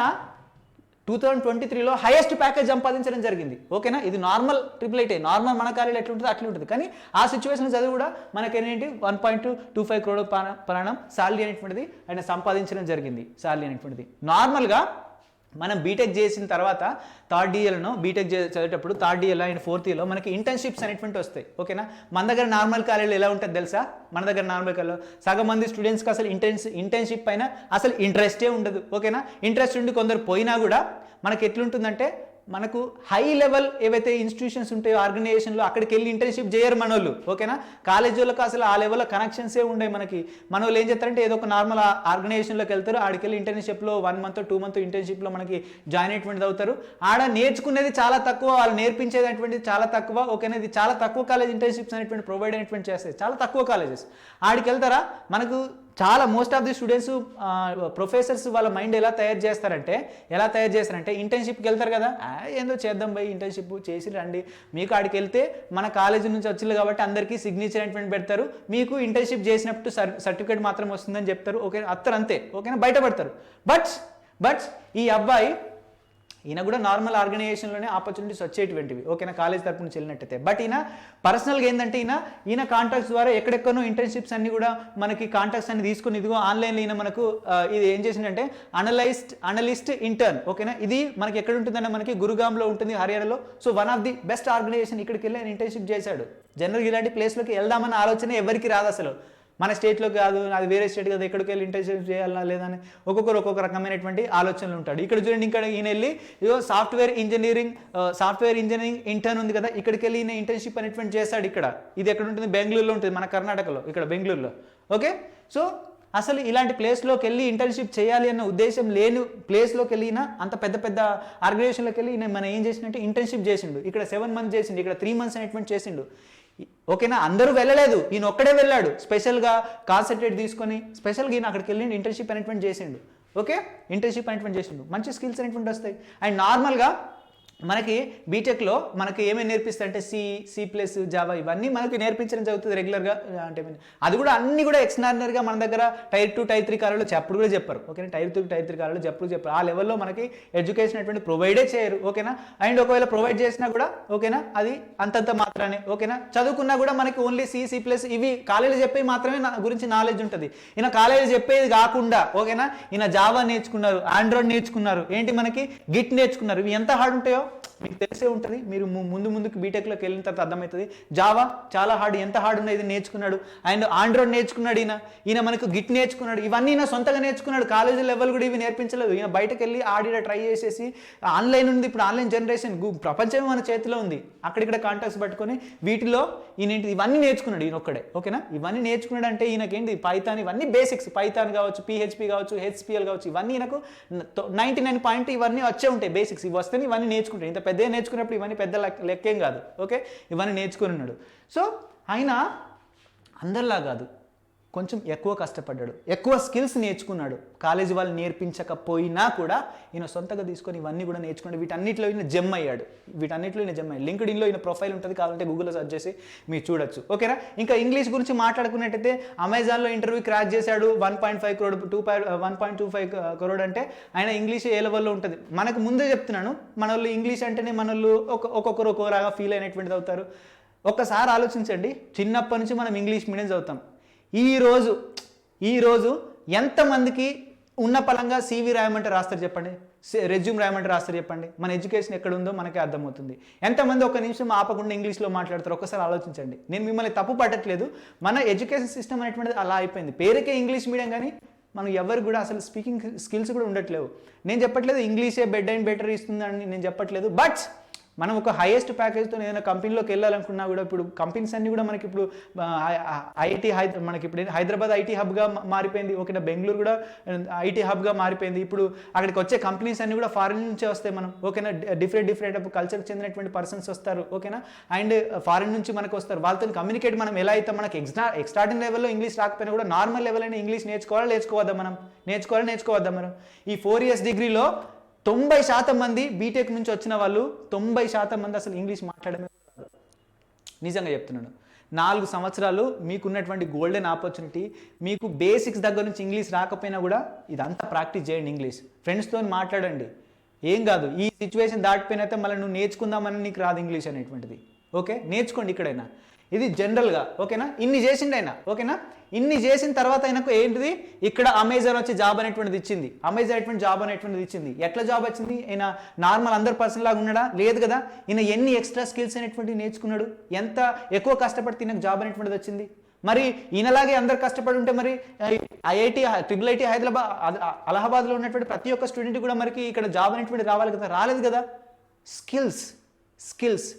2023లో హైయెస్ట్ ప్యాకేజ్ సంపాదించడం జరిగింది ఓకేనా. ఇది నార్మల్ IIIT నార్మల్ మన కాలేజీలో ఎట్లుంటుందో అట్లా ఉంటుంది. కానీ ఆ సిచ్యువేషన్ చదివి కూడా మనకేంటి 1.25 crore per annum శాలరీ అనేటువంటిది ఆయన సంపాదించడం జరిగింది. శాలరీ అనేటువంటిది నార్మల్గా మనం బీటెక్ చేసిన తర్వాత థర్డ్ ఇయర్లో బీటెక్ చదివేటప్పుడు థర్డ్ ఇయర్లో అండ్ ఫోర్త్ ఇయర్లో మనకి ఇంటర్న్షిప్స్ అనేటువంటి వస్తాయి ఓకేనా. మన దగ్గర నార్మల్ కాలేజీలో ఎలా ఉంటుంది తెలుసా? మన దగ్గర నార్మల్ కాలేజీలో సగం మంది స్టూడెంట్స్కి అసలు ఇంటర్న్షిప్ పైన అసలు ఇంట్రెస్టే ఉండదు ఓకేనా. ఇంట్రెస్ట్ ఉండి కొందరు పోయినా కూడా మనకి ఎట్లుంటుందంటే మనకు హై లెవెల్ ఏవైతే ఇన్స్టిట్యూషన్స్ ఉంటాయో ఆర్గనైజేషన్లో అక్కడికి వెళ్ళి ఇంటర్న్షిప్ చేయరు మనోళ్ళు ఓకేనా. కాలేజ్ వాళ్ళకి అసలు ఆ లెవెల్లో కనెక్షన్సే ఉండే మనకి. మన వాళ్ళు ఏం చేస్తారంటే ఏదో ఒక నార్మల్ ఆర్గనైజేషన్లోకి వెళ్తారు, ఆడికి వెళ్ళి ఇంటర్న్షిప్లో 1 month 2 month ఇంటర్న్షిప్లో మనకి జాయిన్ అయ్యేటువంటిది అవుతారు. ఆడ నేర్చుకునేది చాలా తక్కువ, వాళ్ళు నేర్పించేది అటువంటిది చాలా తక్కువ ఓకేనా. ఇది చాలా తక్కువ కాలేజ్ ఇంటర్న్షిప్స్ అనేటువంటి ప్రొవైడ్ అనేటువంటి చేస్తాయి, చాలా తక్కువ కాలేజెస్. ఆడికి వెళ్తారా మనకు చాలా most of the students professors వాళ్ళ మైండ్ ఎలా తయారు చేస్తారంటే ఇంటర్న్షిప్కి వెళ్తారు కదా, ఏందో చేద్దాం పోయి ఇంటర్న్షిప్ చేసి రండి. మీకు ఆడికి వెళ్తే మన కాలేజీ నుంచి వచ్చింది కాబట్టి అందరికీ సిగ్నేచర్ అనేటువంటి పెడతారు, మీకు ఇంటర్న్షిప్ చేసినప్పుడు సర్టిఫికేట్ మాత్రం వస్తుందని చెప్తారు ఓకే. అంతే ఓకేనా, బయటపడతారు. బట్ ఈ అబ్బాయి ఈయన కూడా నార్మల్ ఆర్గనైజేషన్లోనే ఆపర్చునిటీస్ వచ్చేటువంటివి, ఓకేనా, కాలేజ్ తరపు నుంచి వెళ్ళినట్టయితే. బట్ పర్సనల్గా ఏంటంటే ఈయన కాంటాక్ట్స్ ద్వారా ఎక్కడెక్కడో ఇంటర్న్షిప్స్ అన్ని కూడా మనకి కాంటాక్ట్స్ అన్ని తీసుకుని ఇదిగో ఆన్లైన్లో ఈయన మనకు ఇది ఏం చేసిందంటే అనలిస్ట్ ఇంటర్న్, ఓకేనా. ఇది మనకి ఎక్కడ ఉంటుందంటే మనకి గురుగాంలో ఉంటుంది, హర్యానాలో. So one of the best organization, ఇక్కడికి వెళ్ళి ఆయన ఇంటర్న్షిప్ చేశాడు. జనరల్గా ఇలాంటి ప్లేస్లోకి వెళ్దామన్న ఆలోచన ఎవరికి రాదు అసలు, మన స్టేట్లో కాదు, అది వేరే స్టేట్ కదా, ఎక్కడికి వెళ్ళి ఇంటర్న్షిప్ చేయాలా లేదా అని ఒక్కొక్క రకమైనటువంటి ఆలోచనలు ఉంటాడు. ఇక్కడ చూడండి, ఇక్కడ ఈయన వెళ్ళి ఇదో సాఫ్ట్వేర్ ఇంజనీరింగ్ ఇంటర్న్ ఉంది కదా, ఇక్కడికి వెళ్ళి ఈయన ఇంటర్న్షిప్ అనేటువంటి చేశాడు. ఇక్కడ ఇది ఎక్కడ ఉంటుంది, బెంగళూరులో ఉంటుంది, మన కర్ణాటకలో, ఇక్కడ బెంగళూరులో, ఓకే. సో అసలు ఇలాంటి ప్లేస్లోకి వెళ్ళి ఇంటర్న్షిప్ చేయాలి అన్న ఉద్దేశం లేని ప్లేస్లోకి వెళ్ళిన అంత పెద్ద ఆర్గనైజేషన్లోకి వెళ్ళి ఈయన మనం ఏం చేసిందంటే ఇంటర్న్షిప్ చేసిండు. ఇక్కడ 7 months చేసిండు, ఇక్కడ 3 months అనేటువంటి చేసిండు, ఓకేనా. అందరూ వెళ్ళలేదు, ఈయన ఒక్కడే వెళ్ళాడు, స్పెషల్గా కాన్సన్ట్రేట్ తీసుకొని స్పెషల్గా ఈయన అక్కడికి వెళ్ళి ఇంటర్న్షిప్ అనేటువంటి చేసిండు, ఓకే. ఇంటర్న్షిప్ అనేటువంటి చేసిండు, మంచి స్కిల్స్ అనేటువంటి వస్తాయి. అండ్ నార్మల్గా మనకి బీటెక్లో మనకి ఏమేమి నేర్పిస్తాయి అంటే సి++, జావా ఇవన్నీ మనకి నేర్పించడం జరుగుతుంది రెగ్యులర్గా. అంటే అది కూడా అన్ని కూడా ఎక్స్ట్రాడినరీగా మన దగ్గర Tier 2 Tier 3 కాలేజీలో చెప్పడు కూడా చెప్పారు, ఓకేనా. Tier 2 Tier 3 కాలేజీలో చెప్పారు, ఆ లెవెల్లో మనకి ఎడ్యుకేషన్ అటువంటి ప్రొవైడే చేయరు, ఓకేనా. అండ్ ఒకవేళ ప్రొవైడ్ చేసినా కూడా, ఓకేనా, అది అంతంత మాత్రానే, ఓకేనా. చదువుకున్నా కూడా మనకి ఓన్లీ సి++ ఇవి కాలేజీలో చెప్పేవి మాత్రమే గురించి నాలెడ్జ్ ఉంటుంది. ఈయన కాలేజీ చెప్పేది కాకుండా, ఓకేనా, ఈయన జావా నేర్చుకున్నారు, ఆండ్రాయిడ్ నేర్చుకున్నారు, ఏంటి మనకి గిట్ నేర్చుకున్నారు. ఇవి ఎంత హార్డ్ ఉంటాయో మీకు తెలిసే ఉంటుంది, మీరు ముందుకు బీటెక్లోకి వెళ్ళిన తర్వాత అర్థమవుతుంది. జావా చాలా హార్డ్, ఎంత హార్డ్ ఉన్నది నేర్చుకున్నాడు. అండ్ ఆండ్రాయిడ్ నేర్చుకున్నాడు, ఈయన మనకు గిట్ నేర్చుకున్నాడు, ఇవన్నీ ఈయన సొంతంగా నేర్చుకున్నాడు. కాలేజీ లెవెల్ కూడా ఇవి నేర్పించలేదు, ఈయన బయటకు వెళ్ళి ఆడిడ ట్రై చేసేసి, ఆన్లైన్ ఉంది ఇప్పుడు, ఆన్లైన్ జనరేషన్, ప్రపంచమే మన చేతిలో ఉంది, అక్కడిక్కడ కాంటాక్ట్స్ పట్టుకొని వీటిలో ఈయన ఇవన్నీ నేర్చుకున్నాడు, ఈయన ఒక్కడే, ఓకేనా. ఇవన్నీ నేర్చుకున్నాడు అంటే ఈయనకేంటి పైథాన్, ఇవన్నీ బేసిక్స్, పైథాన్ కావచ్చు, PHP కావచ్చు, HCL కావచ్చు, ఇవన్నీ ఈయనకు 99 ఇవన్నీ వచ్చే ఉంటాయి బేసిక్స్. ఇవి వస్తేనే ఇవన్నీ నేర్చుకుంటాయి. ఇంత పెద్ద నేర్చుకున్నప్పుడు ఇవన్నీ పెద్ద లెక్కేం కాదు, ఓకే. ఇవన్నీ నేర్చుకుని ఉన్నాడు. సో ఆయన అందరిలా కాదు, కొంచెం ఎక్కువ కష్టపడ్డాడు, ఎక్కువ స్కిల్స్ నేర్చుకున్నాడు. కాలేజీ వాళ్ళు నేర్పించకపోయినా కూడా ఈయన సొంతగా తీసుకొని ఇవన్నీ కూడా నేర్చుకున్నాడు. వీటన్నిటిలో ఈయన జమ్ అయ్యాడు. లింక్డ్ఇన్లో ఈయన ప్రొఫైల్ ఉంటుంది, కావాలంటే గూగుల్లో సెర్చ్ చేసి మీరు చూడొచ్చు, ఓకేనా. ఇంకా ఇంగ్లీష్ గురించి మాట్లాడుకున్నట్టయితే అమెజాన్లో ఇంటర్వ్యూ క్రాక్ చేశాడు. 1.5 crore 1.25 crore అంటే ఆయన ఇంగ్లీష్ ఏ లెవెల్లో ఉంటుంది. మనకు ముందే చెప్తున్నాను, మన వాళ్ళు ఇంగ్లీష్ అంటేనే మన వాళ్ళు ఒక్కొక్కరు ఒక్కొక్కలాగా ఫీల్ అయినటువంటిది అవుతారు. ఒక్కసారి ఆలోచించండి, చిన్నప్పటి నుంచి మనం ఇంగ్లీష్ మీడియం చదువుతాం. ఈరోజు ఎంతమందికి ఉన్న పలంగా CV రాయమంటే రాస్తారు చెప్పండి, రెజ్యూమ్ రాయమంటే రాస్తారు చెప్పండి. మన ఎడ్యుకేషన్ ఎక్కడ ఉందో మనకే అర్థమవుతుంది. ఎంతమంది ఒక నిమిషం ఆపకుండా ఇంగ్లీష్లో మాట్లాడతారు, ఒక్కసారి ఆలోచించండి. నేను మిమ్మల్ని తప్పు పట్టట్లేదు, మన ఎడ్యుకేషన్ సిస్టమ్ అనేటువంటిది అలా అయిపోయింది. పేరుకే ఇంగ్లీష్ మీడియం, కానీ మనం ఎవరు కూడా అసలు స్పీకింగ్ స్కిల్స్ కూడా ఉండట్లేవు. నేను చెప్పట్లేదు ఇంగ్లీషే బెటర్ ఇస్తుందని నేను చెప్పట్లేదు, బట్ మనం ఒక హైయెస్ట్ ప్యాకేజ్తో ఏదైనా కంపెనీలోకి వెళ్ళాలనుకున్నా కూడా, ఇప్పుడు కంపెనీస్ అన్నీ కూడా మనకి ఇప్పుడు మనకి ఇప్పుడు హైదరాబాద్ IT హబ్గా మారిపోయింది, ఓకేనా. బెంగళూరు కూడా IT హబ్గా మారిపోయింది. ఇప్పుడు అక్కడికి వచ్చే కంపెనీస్ అన్నీ కూడా ఫారిన్ నుంచే వస్తాయి మనం, ఓకేనా. డిఫరెంట్ కల్చర్కి చెందినటువంటి పర్సన్స్ వస్తారు, ఓకేనా. అండ్ ఫారిన్ నుంచి మనకు వస్తారు, వాళ్ళతో కమ్యూనికేట్ మనం ఎలా అయితే మనకి ఎక్స్ట్రాడినరీ లెవెల్లో ఇంగ్లీష్ రాకపోయినా కూడా నార్మల్ లెవెల్ అయినా ఇంగ్లీష్ నేర్చుకోవద్దా మనం. ఈ 4 years డిగ్రీలో 90% మంది బీటెక్ నుంచి వచ్చిన వాళ్ళు 90% మంది అసలు ఇంగ్లీష్ మాట్లాడమే రాదు. నిజంగా చెప్తున్నాను. 4 సంవత్సరాలు మీకున్నటువంటి గోల్డెన్ ఆపర్చునిటీ, మీకు బేసిక్స్ దగ్గర నుంచి ఇంగ్లీష్ రాకపోయినా కూడా ఇదంతా ప్రాక్టీస్ చేయండి. ఇంగ్లీష్ ఫ్రెండ్స్తో మాట్లాడండి, ఏం కాదు. ఈ సిచ్యువేషన్ దాటిపోయినైతే మళ్ళీ నువ్వు నేర్చుకుందామని నీకు రాదు ఇంగ్లీష్ అనేటువంటిది, ఓకే. నేర్చుకోండి ఇక్కడైనా, ఇది జనరల్గా, ఓకేనా. ఇన్ని చేసిండు ఆయన, ఓకేనా. ఇన్ని చేసిన తర్వాత ఆయనకు ఏంటిది, ఇక్కడ అమెజాన్ వచ్చి జాబ్ అనేటువంటిది ఇచ్చింది. ఎట్లా జాబ్ వచ్చింది? ఈయన నార్మల్ అందరు పర్సన్ లాగా ఉన్నాడా? లేదు కదా. ఈయన ఎన్ని ఎక్స్ట్రా స్కిల్స్ అనేటువంటివి నేర్చుకున్నాడు, ఎంత ఎక్కువ కష్టపడితే ఈయనకు జాబ్ అనేటువంటిది వచ్చింది. మరి ఈయనలాగే అందరు కష్టపడి ఉంటే మరి IIT హైదరాబాద్ అలహాబాద్లో ఉన్నటువంటి ప్రతి ఒక్క స్టూడెంట్ కూడా మనకి ఇక్కడ జాబ్ అనేటువంటి రావాలి కదా, రాలేదు కదా. స్కిల్స్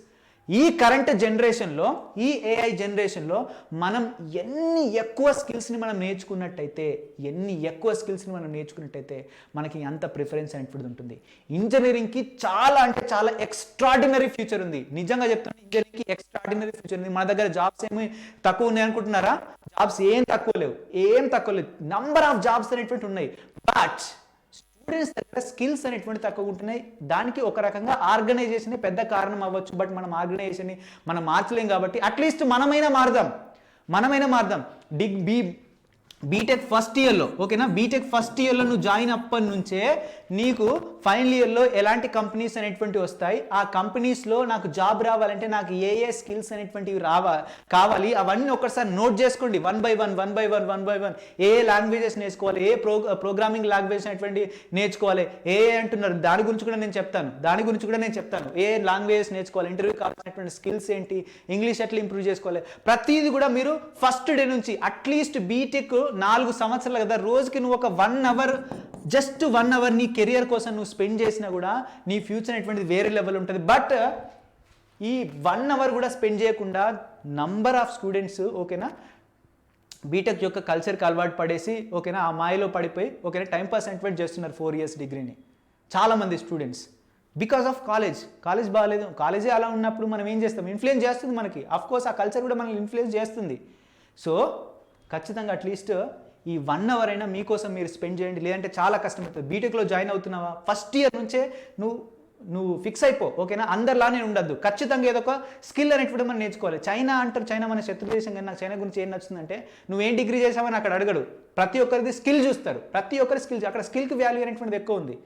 ఈ కరెంట్ జనరేషన్లో, ఈ AI జనరేషన్లో మనం ఎన్ని ఎక్కువ స్కిల్స్ని మనం నేర్చుకున్నట్టయితే మనకి అంత ప్రిఫరెన్స్ అనేటువంటిది ఉంటుంది. ఇంజనీరింగ్కి చాలా అంటే చాలా ఎక్స్ట్రాడినరీ ఫ్యూచర్ ఉంది. నిజంగా చెప్తాను, ఇంజనీరింగ్కి ఎక్స్ట్రాడినరీ ఫ్యూచర్ ఉంది. మన దగ్గర జాబ్స్ ఏమి తక్కువ ఉన్నాయి అనుకుంటున్నారా? జాబ్స్ ఏం తక్కువ లేవు. నంబర్ ఆఫ్ జాబ్స్ అనేటువంటి ఉన్నాయి. బట్ స్టూడెంట్స్ దగ్గర స్కిల్స్ అనేటువంటి తక్కువ ఉంటున్నాయి. దానికి ఒక రకంగా ఆర్గనైజేషన్ పెద్ద కారణం అవ్వచ్చు. బట్ మనం ఆర్గనైజేషన్ని మనం మార్చలేం కాబట్టి అట్లీస్ట్ మనమైనా మారదాం. బీటెక్ ఫస్ట్ ఇయర్లో, ఓకేనా, బీటెక్ ఫస్ట్ ఇయర్లో నువ్వు జాయిన్ అప్పటి నుంచే నీకు ఫైనల్ ఇయర్లో ఎలాంటి కంపెనీస్ అనేటువంటివి వస్తాయి, ఆ కంపెనీస్లో నాకు జాబ్ రావాలంటే నాకు ఏ స్కిల్స్ అనేటువంటివి కావాలి, అవన్నీ ఒకసారి నోట్ చేసుకోండి. One by one A languages నేర్చుకోవాలి, ఏ ప్రోగ్రామింగ్ లాంగ్వేజ్ అనేటువంటి నేర్చుకోవాలి, అంటున్నారు దాని గురించి కూడా నేను చెప్తాను. ఏ లాంగ్వేజెస్ నేర్చుకోవాలి, ఇంటర్వ్యూ కావాల్సినటువంటి స్కిల్స్ ఏంటి, ఇంగ్లీష్ ఎట్లా ఇంప్రూవ్ చేసుకోవాలి, ప్రతిదీ కూడా మీరు ఫస్ట్ డే నుంచి అట్లీస్ట్ బీటెక్ 4 సంవత్సరాలు కదా, రోజుకి నువ్వు ఒక 1 అవర్, జస్ట్ 1 అవర్ నీ కెరియర్ కోసం నువ్వు స్పెండ్ చేసినా కూడా నీ ఫ్యూచర్ అనేటువంటిది వేరే లెవెల్ ఉంటుంది. బట్ ఈ 1 అవర్ కూడా స్పెండ్ చేయకుండా నంబర్ ఆఫ్ స్టూడెంట్స్, ఓకేనా, బీటెక్ యొక్క కల్చర్కి అలవాటు పడేసి, ఓకేనా, ఆ మాయలో పడిపోయి, ఓకేనా, టైంపాస్ అనేటువంటి చేస్తున్నారు 4 ఇయర్స్ డిగ్రీని చాలామంది స్టూడెంట్స్. బికాస్ ఆఫ్ కాలేజ్ బాగాలేదు, కాలేజే అలా ఉన్నప్పుడు మనం ఏం చేస్తాం, ఇన్ఫ్లుయెన్స్ చేస్తుంది మనకి. అఫ్కోర్స్ ఆ కల్చర్ కూడా మనల్ని ఇన్ఫ్లుయెన్స్ చేస్తుంది. సో ఖచ్చితంగా అట్లీస్ట్ ఈ 1 అవర్ అయినా మీకోసం మీరు స్పెండ్ చేయండి, లేదంటే చాలా కష్టమవుతుంది. బీటెక్లో జాయిన్ అవుతున్నావా, ఫస్ట్ ఇయర్ నుంచే నువ్వు ఫిక్స్ అయిపో, ఓకేనా, అందరిలానే ఉండద్దు. ఖచ్చితంగా ఏదో ఒక స్కిల్ అనేటువంటి మనం నేర్చుకోవాలి. చైనా అంటారు, చైనా మన శత్రు దేశం, కానీ నాకు చైనా గురించి ఏం నచ్చుతుందంటే, నువ్వేం డిగ్రీ చేసావని అక్కడ అడగడు, ప్రతి ఒక్కరిది స్కిల్ చూస్తారు, ప్రతి ఒక్కరి స్కిల్, అక్కడ స్కిల్కి వాల్యూ అనేటువంటిది ఎక్కువ ఉంది.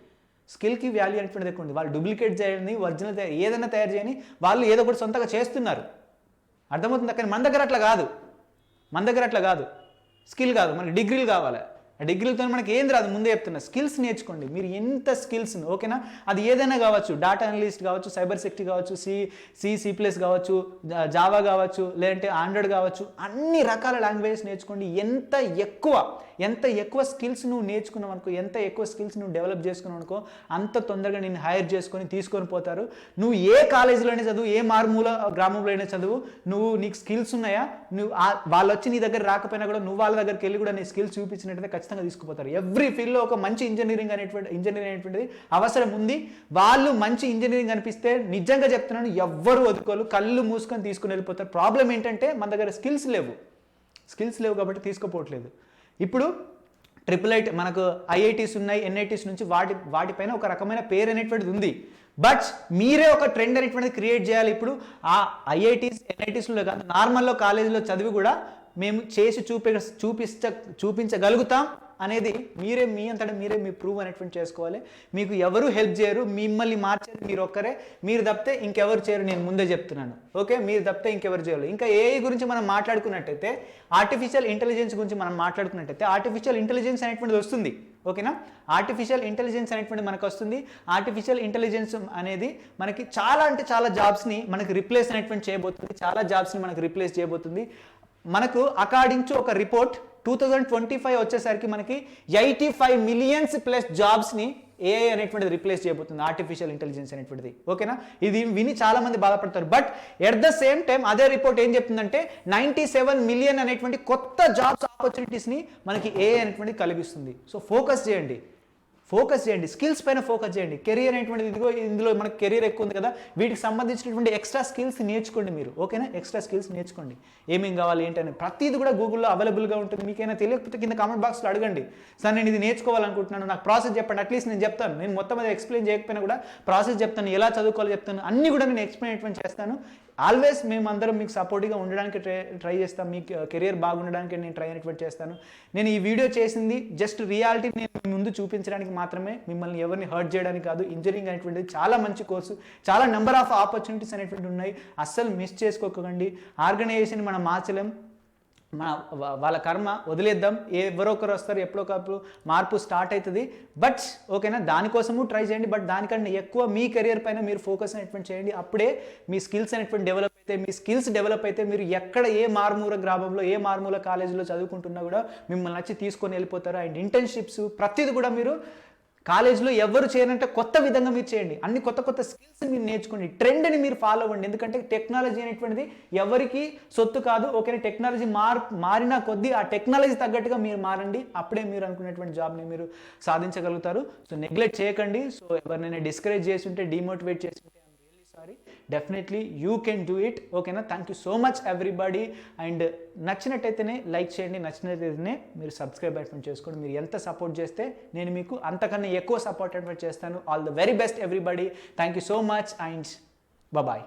వాళ్ళు డూప్లికేట్ చేయని, ఒరిజినల్ ఏదైనా తయారు చేయని, వాళ్ళు ఏదో ఒకటి సొంతగా చేస్తున్నారు, అర్థమవుతుంది. కానీ మన దగ్గర అట్లా కాదు, స్కిల్ కాదు, మనకి డిగ్రీలు కావాలి. ఆ డిగ్రీలతో మనకి ఏం రాదు, ముందే చెప్తున్నా, స్కిల్స్ నేర్చుకోండి. మీరు ఎంత స్కిల్స్, ఓకేనా, అది ఏదైనా కావచ్చు, డేటా అనలిస్ట్ కావచ్చు, సైబర్ సెక్యూరిటీ కావచ్చు, సి++ కావచ్చు, జావా కావచ్చు, లేదంటే ఆండ్రాయిడ్ కావచ్చు, అన్ని రకాల లాంగ్వేజెస్ నేర్చుకోండి. ఎంత ఎక్కువ స్కిల్స్ నువ్వు నేర్చుకున్నావు అనుకో, ఎంత ఎక్కువ స్కిల్స్ నువ్వు డెవలప్ చేసుకున్నావు అనుకో, అంత తొందరగా నేను హైర్ తీసుకొని పోతారు. నువ్వు ఏ కాలేజీలోనే చదువు, ఏ మారుమూల గ్రామంలో అయినా చదువు, నీకు స్కిల్స్ ఉన్నాయా, వాళ్ళు వచ్చి నీ దగ్గర రాకపోయినా కూడా నువ్వు వాళ్ళ దగ్గరికి వెళ్ళి కూడా నీ స్కిల్స్ చూపించినట్టయితే ఖచ్చితంగా తీసుకుపోతారు. ఎవ్రీ ఫీల్డ్లో ఒక మంచి ఇంజనీరింగ్ అనేటువంటిది అవసరం ఉంది. వాళ్ళు మంచి ఇంజనీరింగ్ అనిపిస్తే నిజంగా చెప్తున్నాను, ఎవ్వరు వదుకోలు, కళ్ళు మూసుకొని తీసుకుని వెళ్ళిపోతారు. ప్రాబ్లం ఏంటంటే మన దగ్గర స్కిల్స్ లేవు కాబట్టి తీసుకోపోవట్లేదు. ఇప్పుడు IIIT మనకు ఐఐటీస్ ఉన్నాయి, ఎన్ఐటీస్ నుంచి వాటిపైన ఒక రకమైన పేరు అనేటువంటిది ఉంది. బట్ మీరే ఒక ట్రెండ్ అనేటువంటిది క్రియేట్ చేయాలి. ఇప్పుడు ఆ ఐఐటీస్ ఎన్ఐటీస్లో కాదు, నార్మల్లో కాలేజీలో చదివి కూడా మేము చేసి చూపించగలుగుతాం అనేది మీరే మీ అంతటా మీరే మీ ప్రూవ్ అనేటువంటి చేసుకోవాలి. మీకు ఎవరు హెల్ప్ చేయరు, మిమ్మల్ని మార్చేది మీరు ఒక్కరే. మీరు తప్పితే ఇంకెవరు చేయరు, నేను ముందే చెప్తున్నాను. ఓకే, మీరు తప్పితే ఇంకెవరు చేయరు. ఇంకా ఏఐ గురించి మనం మాట్లాడుకున్నట్టయితే, ఆర్టిఫిషియల్ ఇంటెలిజెన్స్ గురించి మనం మాట్లాడుకున్నట్టయితే, ఆర్టిఫిషియల్ ఇంటెలిజెన్స్ అనేటువంటిది వస్తుంది. ఓకేనా, ఆర్టిఫిషియల్ ఇంటెలిజెన్స్ అనేటువంటి మనకు వస్తుంది. ఆర్టిఫిషియల్ ఇంటెలిజెన్స్ అనేది మనకి చాలా అంటే చాలా జాబ్స్ని మనకి రిప్లేస్ అనేటువంటి చేయబోతుంది. చాలా జాబ్స్ని మనకి రిప్లేస్ చేయబోతుంది. మనకు అకార్డింగ్ టు ఒక రిపోర్ట్ 2025 వచ్చేసరికి మనకి 85 మిలియన్స్ ప్లస్ జాబ్స్ని ఏఐ అనేటువంటిది రిప్లేస్ చేయబోతుంది, ఆర్టిఫిషియల్ ఇంటెలిజెన్స్ అనేటువంటిది. ఓకేనా, ఇది విని చాలా మంది బాధపడతారు. But at the same time అదే రిపోర్ట్ ఏం చెప్తుందంటే 97 మిలియన్ అనేటువంటి కొత్త జాబ్స్ ఆపర్చునిటీస్ని మనకి ఏఐ అనేటువంటిది కలిగిస్తుంది. సో ఫోకస్ చేయండి, స్కిల్స్ పైన ఫోకస్ చేయండి. కెరీర్ అనేటువంటిది ఇందులో మనకి కెరీర్ ఎక్కువ ఉంది కదా, వీటికి సంబంధించినటువంటి ఎక్స్ట్రా స్కిల్స్ నేర్చుకోండి మీరు. ఓకేనా, ఎక్స్ట్రా స్కిల్స్ నేర్చుకోండి. ఏమేం కావాలి ఏంటని ప్రతిది కూడా గూగుల్లో అవైలబుల్గా ఉంటుంది. మీకైనా తెలియకపోతే కింద కామెంట్ బాక్స్లో అడగండి, సార్ నేను ఇది నేర్చుకోవాలనుకుంటున్నాను, నాకు ప్రాసెస్ చెప్పండి. అట్లీస్ట్ నేను చెప్తాను, నేను మొత్తం అది ఎక్స్ప్లెయిన్ చేయకపోయినా కూడా ప్రాసెస్ చెప్తాను, ఎలా చదువుకోవాలో చెప్తాను, అన్నీ కూడా నేను ఎక్స్ప్లెయిన్ చేస్తాను. ఆల్వేస్ మేమందరం మీకు సపోర్టివ్గా ఉండడానికి ట్రై చేస్తాం, మీ కెరియర్ బాగుండడానికి నేను ట్రై అనేటువంటి చేస్తాను. నేను ఈ వీడియో చేసింది జస్ట్ రియాలిటీ నేను మీ ముందు చూపించడానికి మాత్రమే, మిమ్మల్ని ఎవరిని హర్ట్ చేయడానికి కాదు. ఇంజనీరింగ్ అనేటువంటిది చాలా మంచి కోర్సు, చాలా నెంబర్ ఆఫ్ ఆపర్చునిటీస్ అనేటువంటి ఉన్నాయి. అస్సలు మిస్ చేసుకోకండి. ఆర్గనైజేషన్ మనం మార్చలేం, వాళ్ళ కర్మ వదిలేద్దాం. ఎవరో ఒకరు వస్తారు, ఎప్పుడొకప్పుడు మార్పు స్టార్ట్ అవుతుంది. బట్ ఓకేనా, దానికోసము ట్రై చేయండి. బట్ దానికంటే ఎక్కువ మీ కెరియర్ పైన మీరు ఫోకస్ అనేటువంటి చేయండి. అప్పుడే మీ స్కిల్స్ అనేటువంటి డెవలప్ అయితే మీరు ఎక్కడ ఏ మారుమూల గ్రామంలో, ఏ మారుమూల కాలేజీలో చదువుకుంటున్నా కూడా మిమ్మల్ని నచ్చి తీసుకొని వెళ్ళిపోతారు. అండ్ ఇంటర్న్షిప్స్ ప్రతిది కూడా మీరు కాలేజ్లో ఎవరు చేయనంటే కొత్త విధంగా మీరు చేయండి. అన్ని కొత్త స్కిల్స్ మీరు నేర్చుకోండి, ట్రెండ్ని మీరు ఫాలో అవ్వండి. ఎందుకంటే టెక్నాలజీ అనేటువంటిది ఎవరికి సొత్తు కాదు. ఓకేనా, టెక్నాలజీ మారిన కొద్దీ ఆ టెక్నాలజీ తగ్గట్టుగా మీరు మారండి. అప్పుడే మీరు అనుకునేటువంటి జాబ్ని మీరు సాధించగలుగుతారు. సో నెగ్లెక్ట్ చేయకండి. సో ఎవరినైనా డిస్కరేజ్ చేసి ఉంటే, డిమోటివేట్ చేసి ఉంటే, sorry, definitely you can do it. ఓకేనా, thank you so much everybody. And నచ్చినట్టయితేనే లైక్ చేయండి, నచ్చినట్టయితేనే మీరు సబ్స్క్రైబ్ అటువంటి చేసుకోండి. మీరు ఎంత సపోర్ట్ చేస్తే నేను మీకు అంతకన్నా ఎక్కువ సపోర్ట్ అటువంటి చేస్తాను. All the very best everybody. Thank you so much and bye.